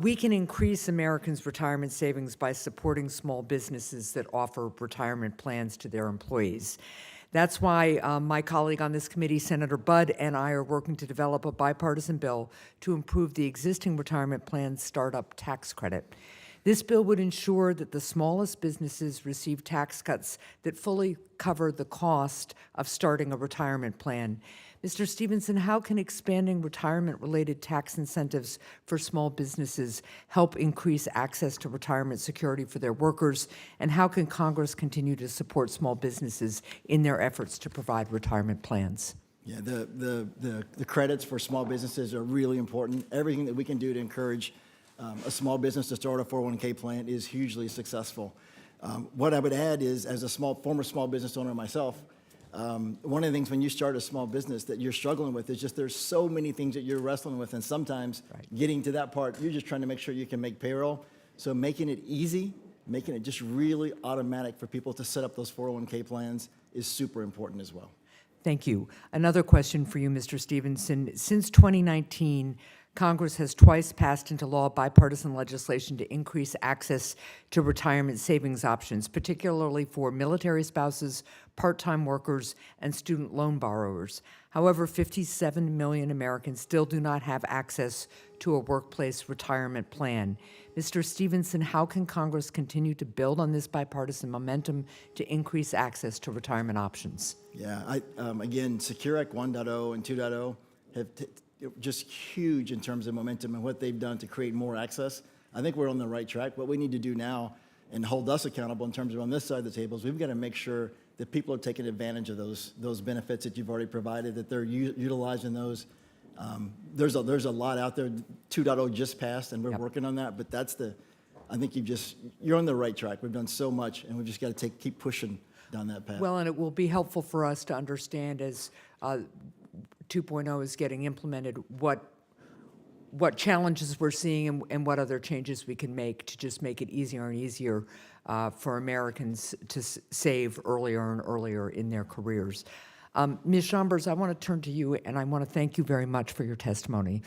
We can increase Americans' retirement savings by supporting small businesses that offer retirement plans to their employees. That's why my colleague on this committee, Senator Budd, and I are working to develop a bipartisan bill to improve the existing retirement plan startup tax credit. This bill would ensure that the smallest businesses receive tax cuts that fully cover the cost of starting a retirement plan. Mr. Stevenson, how can expanding retirement-related tax incentives for small businesses help increase access to retirement security for their workers? And how can Congress continue to support small businesses in their efforts to provide retirement plans? Yeah, the credits for small businesses are really important. Everything that we can do to encourage a small business to start a 401k plan is hugely successful. What I would add is, as a former small business owner myself, one of the things when you start a small business that you're struggling with is just there's so many things that you're wrestling with, and sometimes getting to that part, you're just trying to make sure you can make payroll. So making it easy, making it just really automatic for people to set up those 401k plans is super important as well. Thank you. Another question for you, Mr. Stevenson. Since 2019, Congress has twice passed into law bipartisan legislation to increase access to retirement savings options, particularly for military spouses, part-time workers, and student loan borrowers. However, 57 million Americans still do not have access to a workplace retirement plan. Mr. Stevenson, how can Congress continue to build on this bipartisan momentum to increase access to retirement options? Yeah, again, Secure Act 1.0 and 2.0 have just huge in terms of momentum and what they've done to create more access. I think we're on the right track. What we need to do now and hold us accountable in terms of on this side of the table is we've got to make sure that people are taking advantage of those benefits that you've already provided, that they're utilizing those. There's a lot out there. 2.0 just passed, and we're working on that. But I think you're on the right track. We've done so much, and we've just got to keep pushing down that path. Well, and it will be helpful for us to understand as 2.0 is getting implemented what challenges we're seeing and what other changes we can make to just make it easier and easier for Americans to save earlier and earlier in their careers. Ms. Chambers, I want to turn to you, and I want to thank you very much for your testimony.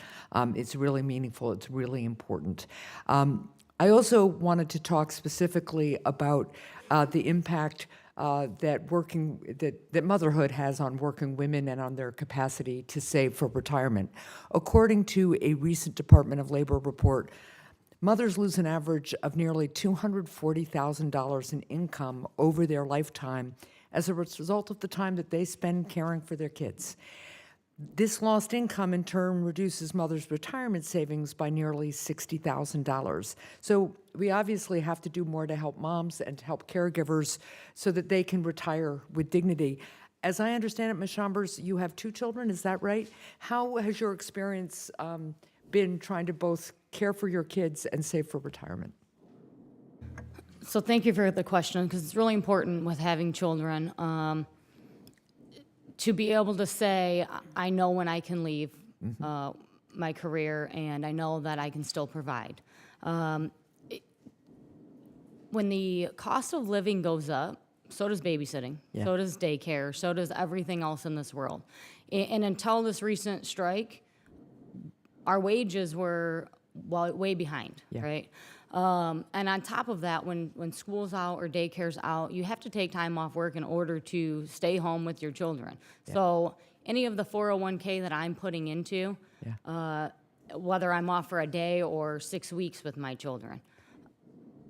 It's really meaningful. It's really important. I also wanted to talk specifically about the impact that motherhood has on working women and on their capacity to save for retirement. According to a recent Department of Labor report, mothers lose an average of nearly $240,000 in income over their lifetime as a result of the time that they spend caring for their kids. This lost income, in turn, reduces mothers' retirement savings by nearly $60,000. So we obviously have to do more to help moms and to help caregivers so that they can retire with dignity. As I understand it, Ms. Chambers, you have 2 children, is that right? How has your experience been trying to both care for your kids and save for retirement? So thank you for the question, because it's really important with having children to be able to say, I know when I can leave my career, and I know that I can still provide. When the cost of living goes up, so does babysitting, so does daycare, so does everything else in this world. And until this recent strike, our wages were way behind, right? And on top of that, when school's out or daycare's out, you have to take time off work in order to stay home with your children. So any of the 401k that I'm putting into, whether I'm off for a day or 6 weeks with my children,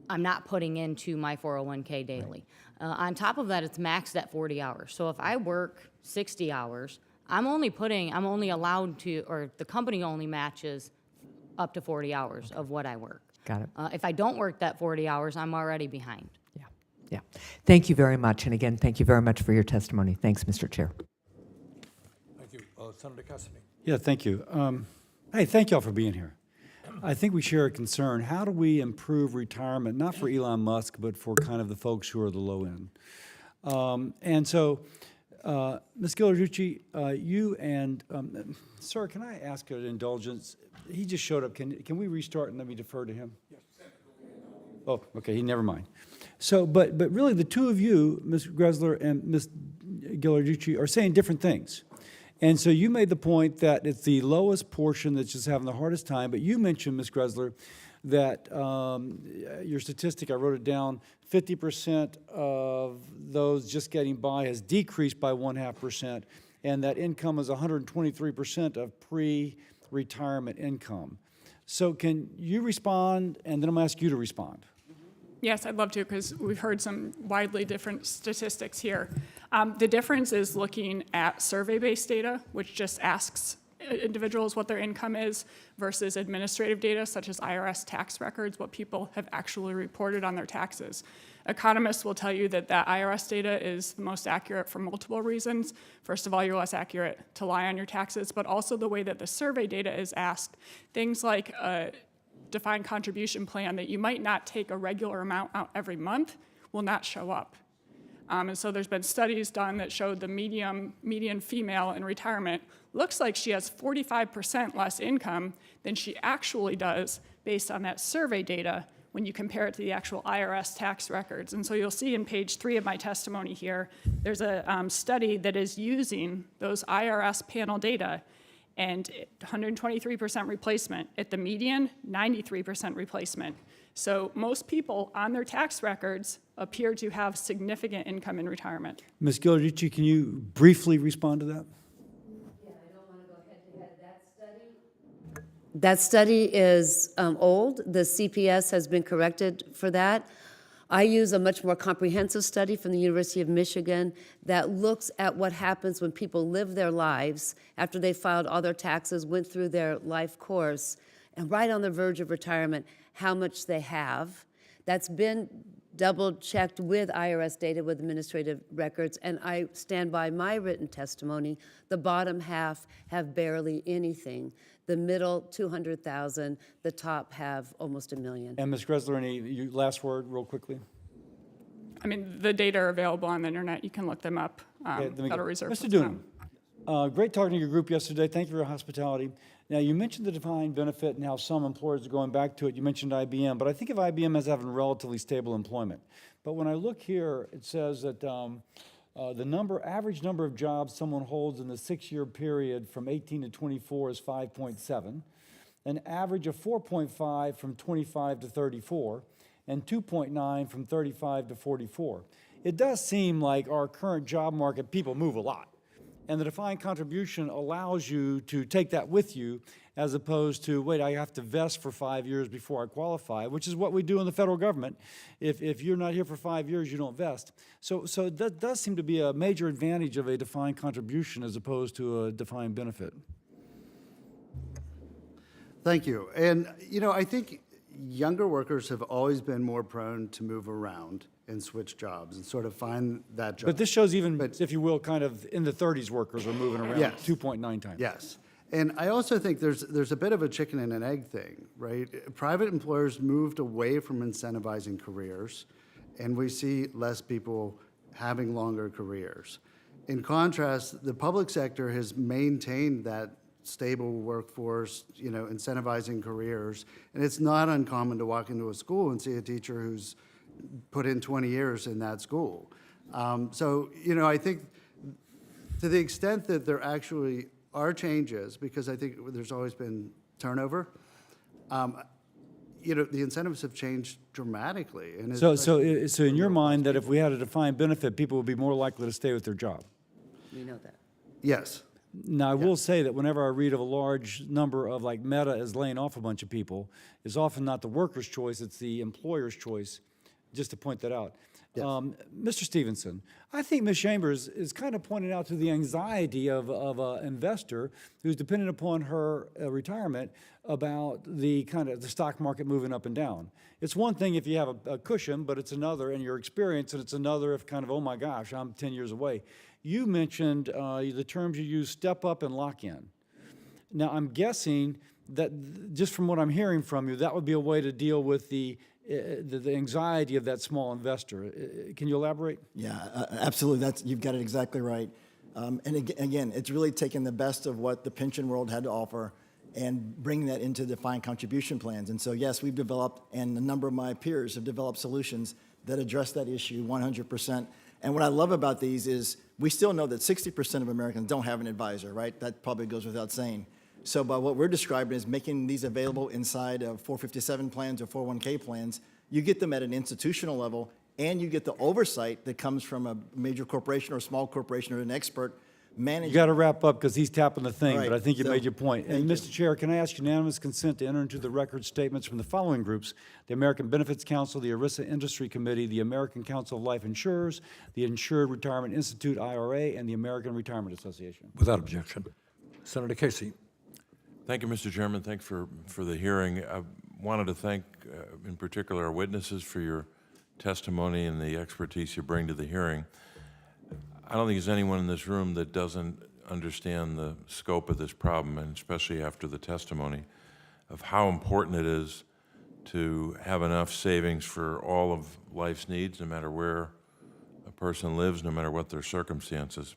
I'm not putting into my 401k daily. On top of that, it's maxed at 40 hours. So if I work 60 hours, I'm only allowed to, or the company only matches up to 40 hours of what I work. Got it. If I don't work that 40 hours, I'm already behind. Yeah. Thank you very much. And again, thank you very much for your testimony. Thanks, Mr. Chair. Thank you. Senator Cassidy. Yeah, thank you. Hey, thank y'all for being here. I think we share a concern. How do we improve retirement, not for Elon Musk, but for kind of the folks who are the low end? And so, Ms. Ghilarducci, you and, sir, can I ask an indulgence? He just showed up. Can we restart and let me defer to him? Yes. Oh, okay, never mind. So, but really the two of you, Ms. Greszler and Ms. Ghilarducci, are saying different things. And so you made the point that it's the lowest portion that's just having the hardest time, but you mentioned, Ms. Greszler, that your statistic, I wrote it down, 50% of those just getting by has decreased by 0.5%, and that income is 123% of pre-retirement income. So can you respond, and then I'm going to ask you to respond. Yes, I'd love to, because we've heard some widely different statistics here. The difference is looking at survey-based data, which just asks individuals what their income is, versus administrative data, such as IRS tax records, what people have actually reported on their taxes. Economists will tell you that that IRS data is the most accurate for multiple reasons. First of all, you're less accurate to lie on your taxes, but also the way that the survey data is asked. Things like a defined contribution plan that you might not take a regular amount out every month will not show up. And so there's been studies done that showed the median female in retirement looks like she has 45% less income than she actually does based on that survey data when you compare it to the actual IRS tax records. And so you'll see in page 3 of my testimony here, there's a study that is using those IRS panel data and 123% replacement. At the median, 93% replacement. So most people on their tax records appear to have significant income in retirement. Ms. Ghilarducci, can you briefly respond to that? Yeah, I don't want to go head to head. That study is old. The CPS has been corrected for that. I use a much more comprehensive study from the University of Michigan that looks at what happens when people live their lives after they filed all their taxes, went through their life course, and right on the verge of retirement, how much they have. That's been double-checked with IRS data, with administrative records, and I stand by my written testimony. The bottom half have barely anything. The middle, 200,000. The top have almost $1 million. And Ms. Greszler, any last word real quickly? I mean, the data are available on the internet. You can look them up. Okay, let me Federal go. Reserve. Mr. puts them Doonan, out. great talking to your group yesterday. Thank you for your hospitality. Now, you mentioned the defined benefit and how some employers are going back to it. You mentioned IBM, but I think of IBM as having relatively stable employment. But when I look here, it says that the average number of jobs someone holds in the 6-year period from 18 to 24 is 5.7, an average of 4.5 from 25 to 34, and 2.9 from 35 to 44. It does seem like our current job market, people move a lot. And the defined contribution allows you to take that with you as opposed to, wait, I have to vest for 5 years before I qualify, which is what we do in the federal government. If you're not here for 5 years, you don't vest. So that does seem to be a major advantage of a defined contribution as opposed to a defined benefit. Thank you. And, you know, I think younger workers have always been more prone to move around and switch jobs and sort of find that job. But this shows even, if you will, kind of in the 30s workers are moving around Yes. 2.9 times. Yes. And I also think there's a bit of a chicken and an egg thing, right? Private employers moved away from incentivizing careers, and we see less people having longer careers. In contrast, the public sector has maintained that stable workforce, you know, incentivizing careers. And it's not uncommon to walk into a school and see a teacher who's put in 20 years in that school. So, you know, I think to the extent that there actually are changes, because I think there's always been turnover, you know, the incentives have changed dramatically. And it's So in your mind, that if we had a defined benefit, people would be more likely to stay with their job? We know that. yes. Now, I will say that whenever I read of a large number of, like, Meta is laying off a bunch of people, it's often not the worker's choice, it's the employer's choice, just to point that out. Yes. Mr. Stevenson, I think Ms. Chambers is kind of pointing out to the anxiety of an investor who's dependent upon her retirement about the kind of the stock market moving up and down. It's one thing if you have a cushion, but it's another in your experience, and it's another if kind of, oh my gosh, I'm 10 years away. You mentioned the terms you use, step up and lock in. Now, I'm guessing that just from what I'm hearing from you, that would be a way to deal with the anxiety of that small investor. Can you elaborate? Yeah, absolutely. You've got it exactly right. And again, it's really taking the best of what the pension world had to offer and bringing that into defined contribution plans. And so, yes, we've developed, and a number of my peers have developed solutions that address that issue 100%. And what I love about these is we still know that 60% of Americans don't have an advisor, right? That probably goes without saying. So by what we're describing is making these available inside of 457 plans or 401k plans. You get them at an institutional level, and you get the oversight that comes from a major corporation or a small corporation or an expert managing. You got to wrap up because he's tapping the thing, Right. but I think you So, made your point. And thank Mr. Chair, can I ask unanimous consent to enter into the record statements from the following groups: the American Benefits Council, the ERISA Industry Committee, the American Council of Life Insurers, the Insured Retirement Institute, IRA, and the American Retirement Association. Without objection. Senator Casey. Thank you, Mr. Chairman. Thank you for the hearing. I wanted to thank, in particular, our witnesses for your testimony and the expertise you bring to the hearing. I don't think there's anyone in this room that doesn't understand the scope of this problem, and especially after the testimony, of how important it is to have enough savings for all of life's needs, no matter where a person lives, no matter what their circumstances.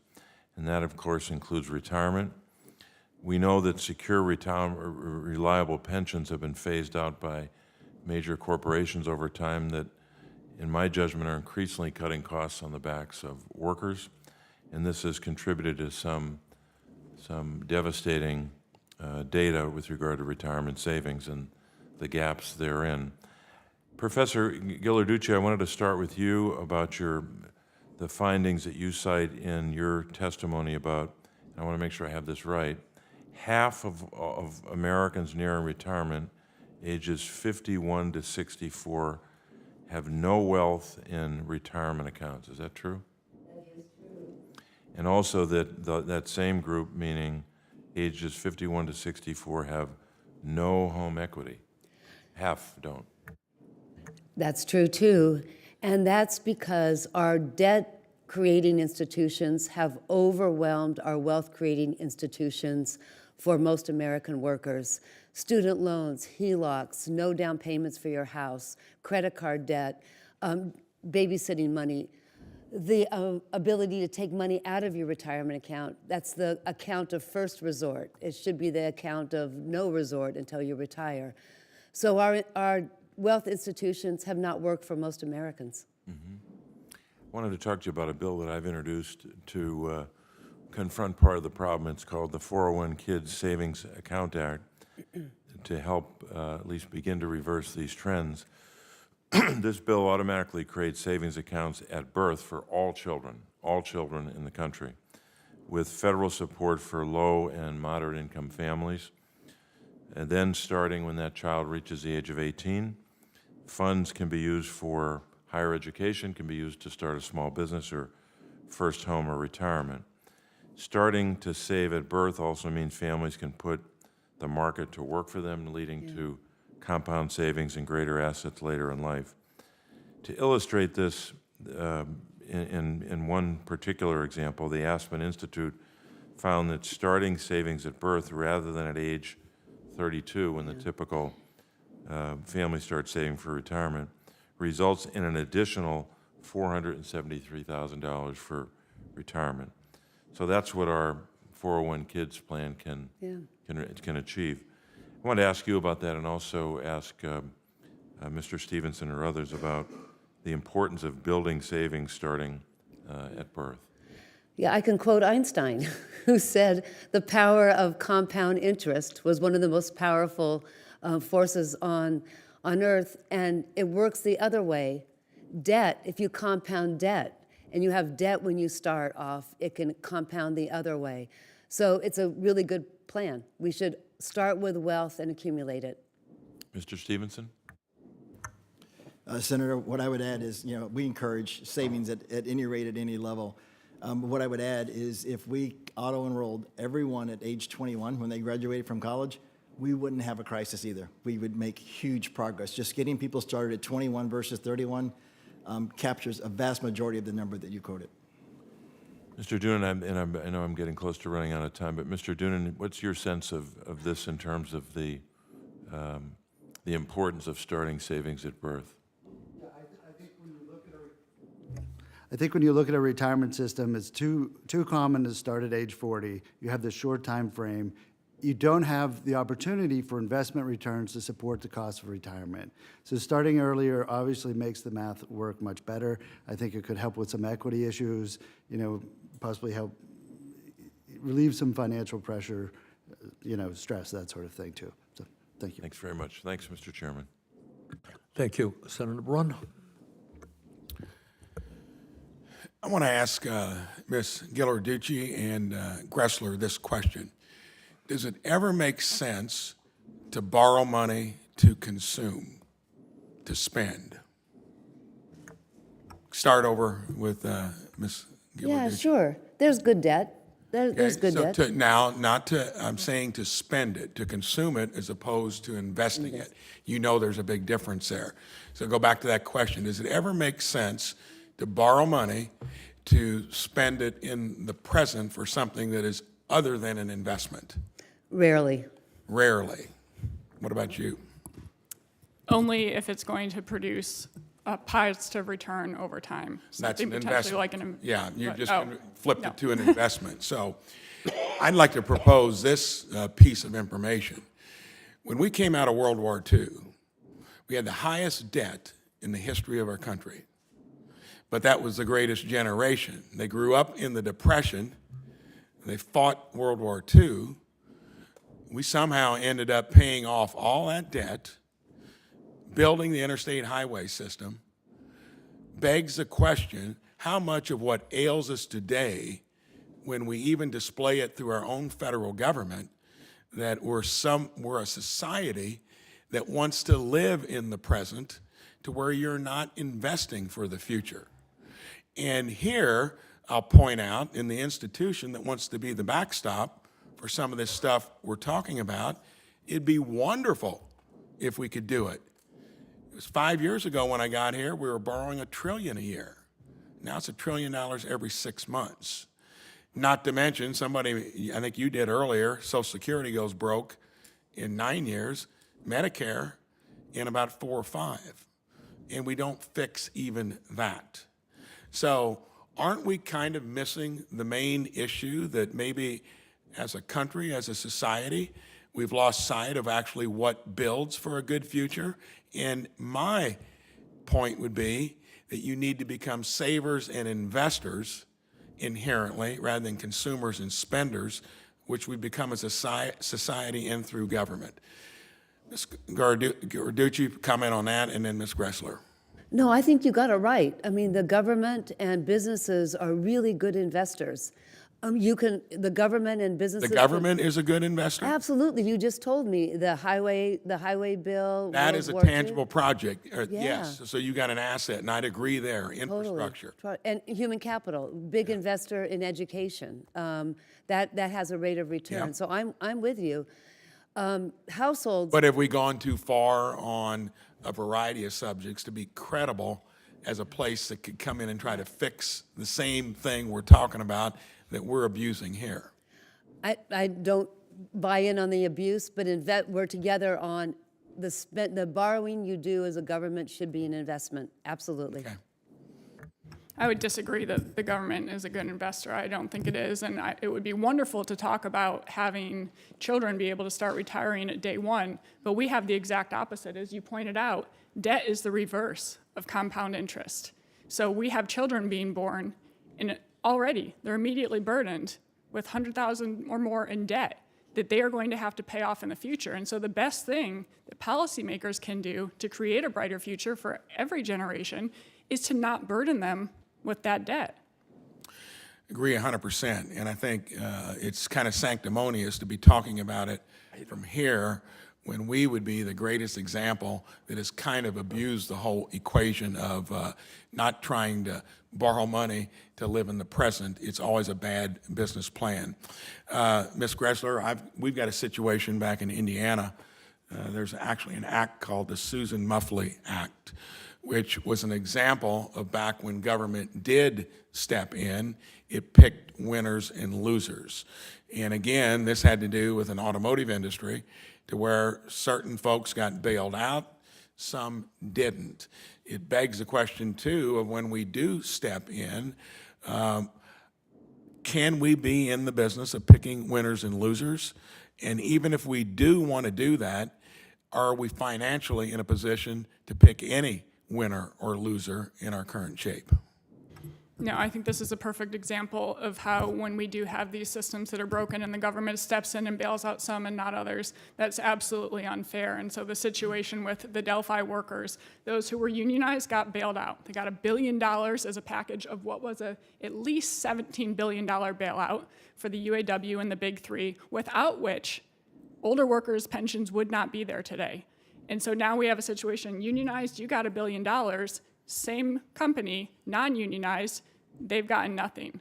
And that, of course, includes retirement. We know that secure, reliable pensions have been phased out by major corporations over time that, in my judgment, are increasingly cutting costs on the backs of workers. And this has contributed to some devastating data with regard to retirement savings and the gaps therein. Professor Ghilarducci, I wanted to start with you about the findings that you cite in your testimony about, I want to make sure I have this right, half of Americans nearing retirement, ages 51 to 64, have no wealth in retirement accounts. Is that true? That is true. And also that that same group, meaning ages 51 to 64, have no home equity. Half don't. That's true too. And that's because our debt-creating institutions have overwhelmed our wealth-creating institutions for most American workers. Student loans, HELOCs, no down payments for your house, credit card debt, babysitting money, the ability to take money out of your retirement account. That's the account of first resort. It should be the account of no resort until you retire. So our wealth institutions have not worked for most Americans. Mm-hmm. I wanted to talk to you about a bill that I've introduced to confront part of the problem. It's called the 401 Kids Savings Account Act, to help at least begin to reverse these trends. This bill automatically creates savings accounts at birth for all children in the country, with federal support for low and moderate income families. And then starting when that child reaches the age of 18, funds can be used for higher education, can be used to start a small business or first home or retirement. Starting to save at birth also means families can put the market to work for them, leading to compound savings and greater assets later in life. To illustrate this, in one particular example, the Aspen Institute found that starting savings at birth rather than at age 32, when the typical family starts saving for retirement, results in an additional $473,000 for retirement. So that's what our 401 Kids plan can achieve. I want to ask you about that, and also ask Mr. Stevenson or others about the importance of building savings starting at birth. Yeah, I can quote Einstein, who said the power of compound interest was one of the most powerful forces on Earth, and it works the other way. Debt, if you compound debt, and you have debt when you start off, it can compound the other way. So it's a really good plan. We should start with wealth and accumulate it. Mr. Stevenson? Senator, what I would add is, we encourage savings at any rate, at any level. What I would add is if we auto-enrolled everyone at age 21 when they graduated from college, we wouldn't have a crisis either. We would make huge progress. Just getting people started at 21 versus 31 captures a vast majority of the number that you quoted. Mr. Doonan, I know I'm getting close to running out of time, but Mr. Doonan, what's your sense of this in terms of the importance of starting savings at birth? I think when you look at a retirement system, it's too common to start at age 40. You have the short time frame. You don't have the opportunity for investment returns to support the cost of retirement. So starting earlier obviously makes the math work much better. I think it could help with some equity issues, possibly help relieve some financial pressure, stress, that sort of thing too. So thank you. Thanks very much. Thanks, Mr. Chairman. Thank you. Senator Brunn? I want to ask Ms. Ghilarducci and Greszler this question. Does it ever make sense to borrow money to consume, to spend? Start over with Ms. Ghilarducci. Yeah, sure. There's good debt. There's good debt. I'm saying to spend it, to consume it, as opposed to investing it. There's a big difference there. So go back to that question. Does it ever make sense to borrow money to spend it in the present for something that is other than an investment? Rarely. Rarely. What about you? Only if it's going to produce a positive return over time. That's an Something potentially investment. like You just no. flipped it to an investment. So I'd like to propose this piece of information. When we came out of World War II, we had the highest debt in the history of our country. But that was the greatest generation. They grew up in the Depression. They fought World War II. we somehow ended up paying off all that debt, building the interstate highway system, begs the question, how much of what ails us today, when we even display it through our own federal government, that we're a society that wants to live in the present to where you're not investing for the future. And here, I'll point out, in the institution that wants to be the backstop for some of this stuff we're talking about, it'd be wonderful if we could do it. It was 5 years ago when I got here, we were borrowing $1 trillion a year. Now it's $1 trillion every 6 months. Not to mention, somebody, I think you did earlier, Social Security goes broke in 9 years, Medicare in about 4 or 5. And we don't fix even that. So aren't we kind of missing the main issue that maybe as a country, as a society, we've lost sight of actually what builds for a good future? And my point would be that you need to become savers and investors inherently rather than consumers and spenders, which we become as a society and through government. Ms. Ghilarducci, comment on that, and then Ms. Greszler. No, I think you got it right. I mean, the government and businesses are really good investors. The government and businesses. The government is a good investor? Absolutely. You just told me the highway bill. That World is a War II. tangible project, Yeah. yes. So you got an asset, and I'd agree there, infrastructure. Totally. And human capital, big investor in education. That has a rate of return. Yeah. So I'm with you. Households. But have we gone too far on a variety of subjects to be credible as a place that could come in and try to fix the same thing we're talking about that we're abusing here? I don't buy in on the abuse, but we're together on the borrowing you do as a government should be an investment. Absolutely. Okay. I would disagree that the government is a good investor. I don't think it is, and it would be wonderful to talk about having children be able to start retiring at day one, but we have the exact opposite. As you pointed out, debt is the reverse of compound interest. So we have children being born, and already they're immediately burdened with $100,000 or more in debt that they are going to have to pay off in the future. And so the best thing that policymakers can do to create a brighter future for every generation is to not burden them with that debt. Agree 100%, and I think it's kind of sanctimonious to be talking about it from here when we would be the greatest example that has kind of abused the whole equation of not trying to borrow money to live in the present. It's always a bad business plan. Ms. Greszler, we've got a situation back in Indiana. There's actually an act called the Susan Muffley Act, which was an example of back when government did step in, it picked winners and losers. And again, this had to do with an automotive industry to where certain folks got bailed out, some didn't. It begs the question, too, of when we do step in, can we be in the business of picking winners and losers? And even if we do want to do that, are we financially in a position to pick any winner or loser in our current shape? No, I think this is a perfect example of how when we do have these systems that are broken and the government steps in and bails out some and not others, that's absolutely unfair. And so the situation with the Delphi workers, those who were unionized got bailed out. They got $1 billion as a package of what was at least $17 billion bailout for the UAW and the Big Three, without which older workers' pensions would not be there today. And so now we have a situation, unionized, you got $1 billion, same company, non-unionized, they've gotten nothing.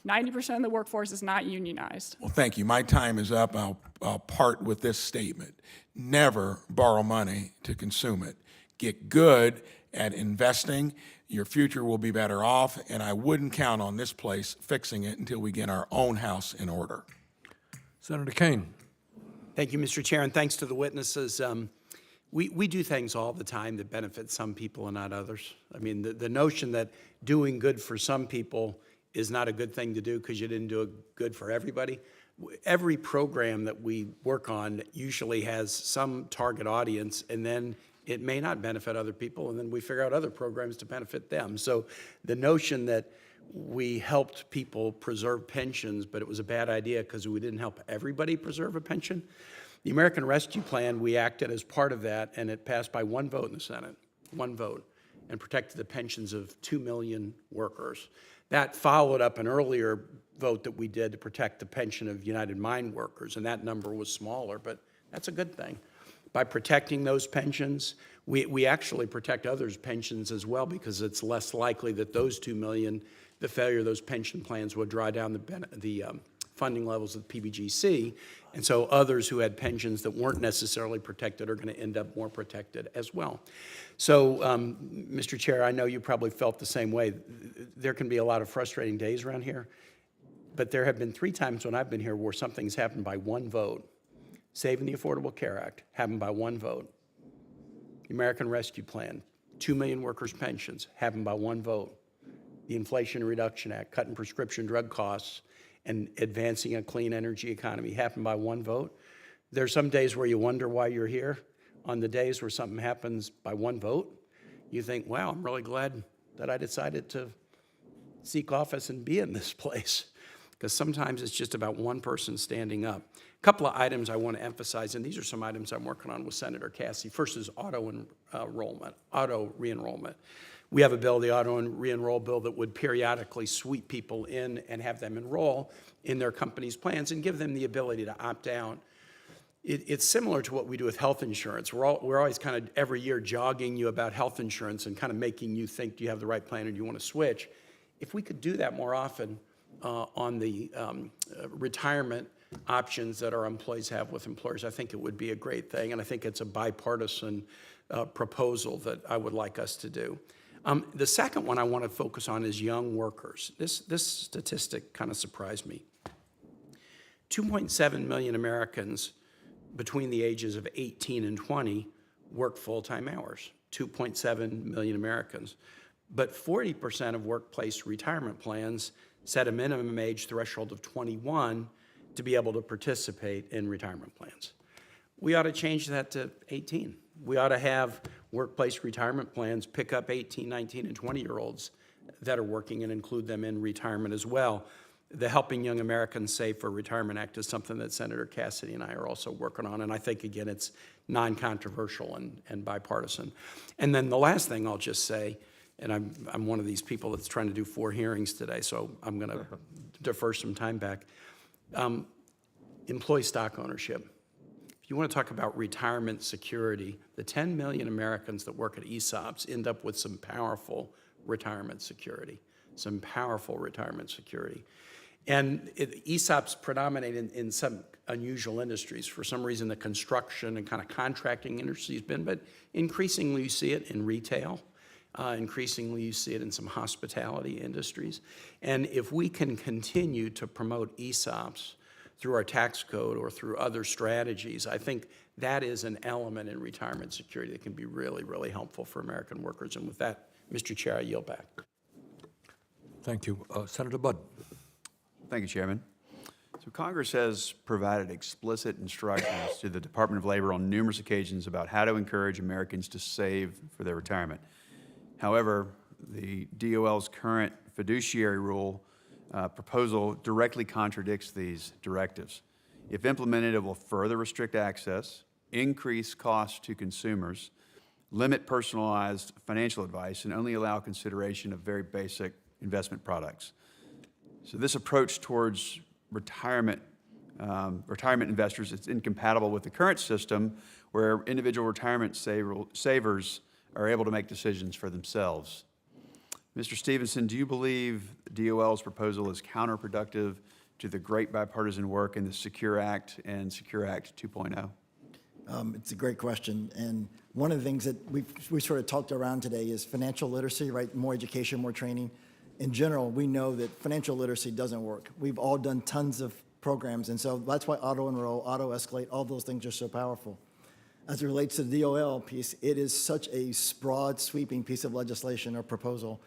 90% of the workforce is not unionized. Well, thank you. My time is up. I'll part with this statement. Never borrow money to consume it. Get good at investing. Your future will be better off, and I wouldn't count on this place fixing it until we get our own house in order. Senator Kane. Thank you, Mr. Chair, and thanks to the witnesses. We do things all the time that benefit some people and not others. I mean, the notion that doing good for some people is not a good thing to do because you didn't do it good for everybody. Every program that we work on usually has some target audience, and then it may not benefit other people, and then we figure out other programs to benefit them. So the notion that we helped people preserve pensions, but it was a bad idea because we didn't help everybody preserve a pension, The American Rescue Plan, we acted as part of that, and it passed by one vote in the Senate, one vote, and protected the pensions of 2 million workers. That followed up an earlier vote that we did to protect the pension of United Mine workers, and that number was smaller, but that's a good thing. By protecting those pensions, we actually protect others' pensions as well, because it's less likely that those 2 million, the failure of those pension plans would draw down the funding levels of the PBGC, and so others who had pensions that weren't necessarily protected are going to end up more protected as well. So, Mr. Chair, I know you probably felt the same way. There can be a lot of frustrating days around here, but there have been 3 times when I've been here where something's happened by one vote. Saving the Affordable Care Act happened by one vote. The American Rescue Plan, 2 million workers' pensions happened by one vote. The Inflation Reduction Act, cutting prescription drug costs and advancing a clean energy economy happened by one vote. There's some days where you wonder why you're here. On the days where something happens by one vote, you think, wow, I'm really glad that I decided to seek office and be in this place, because sometimes it's just about one person standing up. A couple of items I want to emphasize, and these are some items I'm working on with Senator Cassidy. First is auto re-enrollment. We have a bill, the auto re-enroll bill, that would periodically sweep people in and have them enroll in their company's plans and give them the ability to opt out. It's similar to what we do with health insurance. We're always kind of every year jogging you about health insurance and kind of making you think, do you have the right plan or do you want to switch? If we could do that more often on the retirement options that our employees have with employers, I think it would be a great thing, and I think it's a bipartisan proposal that I would like us to do. The second one I want to focus on is young workers. This statistic kind of surprised me. 2.7 million Americans between the ages of 18 and 20 work full-time hours, 2.7 million Americans. But 40% of workplace retirement plans set a minimum age threshold of 21 to be able to participate in retirement plans. We ought to change that to 18. We ought to have workplace retirement plans pick up 18, 19, and 20-year-olds that are working and include them in retirement as well. The Helping Young Americans Save for Retirement Act is something that Senator Cassidy and I are also working on, and I think, again, it's non-controversial and bipartisan. And then the last thing I'll just say, and I'm one of these people that's trying to do 4 hearings today, so I'm going to defer some time back. Employee stock ownership. If you want to talk about retirement security, the 10 million Americans that work at ESOPs end up with some powerful retirement security, And ESOPs predominate in some unusual industries. For some reason, the construction and kind of contracting industry has been, but increasingly you see it in retail. Increasingly you see it in some hospitality industries. And if we can continue to promote ESOPs through our tax code or through other strategies, I think that is an element in retirement security that can be really, really helpful for American workers. And with that, Mr. Chair, I yield back. Thank you. Senator Budd. Thank you, Chairman. So Congress has provided explicit instructions to the Department of Labor on numerous occasions about how to encourage Americans to save for their retirement. However, the DOL's current fiduciary rule proposal directly contradicts these directives. If implemented, it will further restrict access, increase costs to consumers, limit personalized financial advice, and only allow consideration of very basic investment products. So this approach towards retirement investors is incompatible with the current system where individual retirement savers are able to make decisions for themselves. Mr. Stevenson, do you believe DOL's proposal is counterproductive to the great bipartisan work in the Secure Act and Secure Act 2.0? It's a great question. And one of the things that we sort of talked around today is financial literacy, right? More education, more training. In general, we know that financial literacy doesn't work. We've all done tons of programs, and so that's why auto-enroll, auto-escalate, all those things are so powerful. As it relates to the DOL piece, it is such a broad, sweeping piece of legislation or proposal.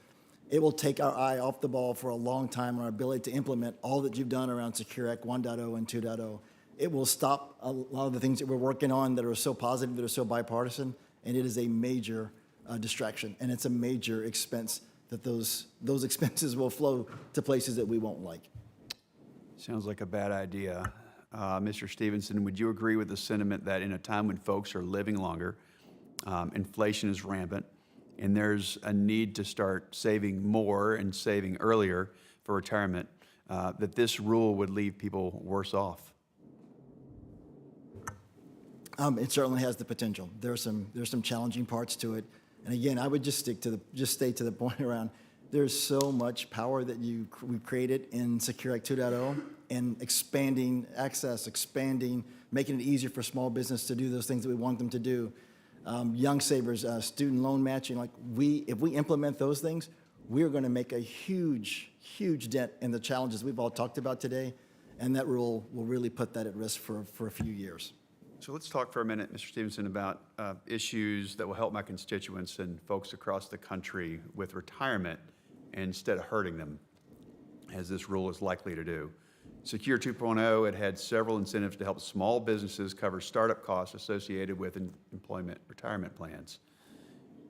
It will take our eye off the ball for a long time on our ability to implement all that you've done around Secure Act 1.0 and 2.0. It will stop a lot of the things that we're working on that are so positive, that are so bipartisan, and it is a major distraction, and it's a major expense that those expenses will flow to places that we won't like. Sounds like a bad idea. Mr. Stevenson, would you agree with the sentiment that in a time when folks are living longer, inflation is rampant, and there's a need to start saving more and saving earlier for retirement, that this rule would leave people worse off? It certainly has the potential. There's some challenging parts to it. And again, I would just stay to the point around there's so much power that we've created in Secure Act 2.0 and expanding access, making it easier for small business to do those things that we want them to do. Young savers, student loan matching, if we implement those things, we're going to make a huge dent in the challenges we've all talked about today, and that rule will really put that at risk for a few years. So let's talk for a minute, Mr. Stevenson, about issues that will help my constituents and folks across the country with retirement instead of hurting them, as this rule is likely to do. Secure 2.0, it had several incentives to help small businesses cover startup costs associated with employment retirement plans.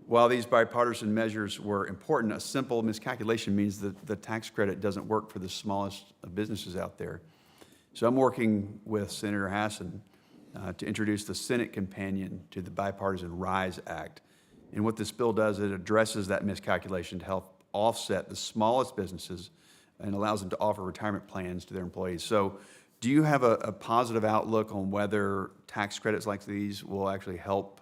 While these bipartisan measures were important, a simple miscalculation means that the tax credit doesn't work for the smallest of businesses out there. So I'm working with Senator Hassan to introduce the Senate companion to the bipartisan RISE Act. And what this bill does, it addresses that miscalculation to help offset the smallest businesses and allows them to offer retirement plans to their employees. So do you have a positive outlook on whether tax credits like these will actually help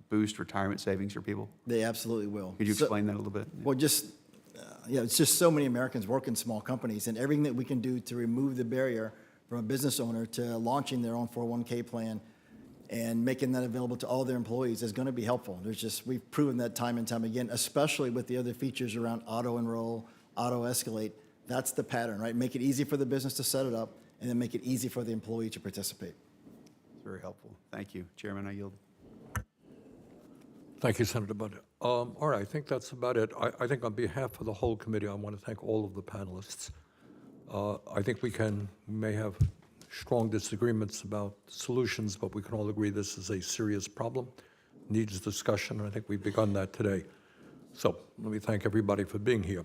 boost retirement savings for people? They absolutely will. Could you explain that a little bit? Well, it's just so many Americans work in small companies, and everything that we can do to remove the barrier from a business owner to launching their own 401k plan and making that available to all their employees is going to be helpful. We've proven that time and time again, especially with the other features around auto enroll, auto escalate. That's the pattern, right? Make it easy for the business to set it up, and then make it easy for the employee to participate. It's very helpful. Thank you. Chairman, I yield. Thank you, Senator Budd. All right, I think that's about it. I think on behalf of the whole committee, I want to thank all of the panelists. I think we may have strong disagreements about solutions, but we can all agree this is a serious problem, needs discussion, and I think we've begun that today. So let me thank everybody for being here.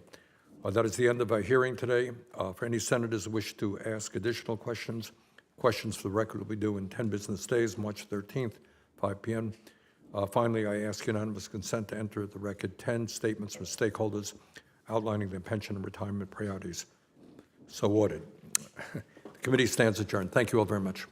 That is the end of our hearing today. For any senators who wish to ask additional questions for the record will be due in 10 business days, March 13th, 5 p.m. Finally, I ask unanimous consent to enter at the record 10 statements from stakeholders outlining their pension and retirement priorities. So ordered. The committee stands adjourned. Thank you all very much.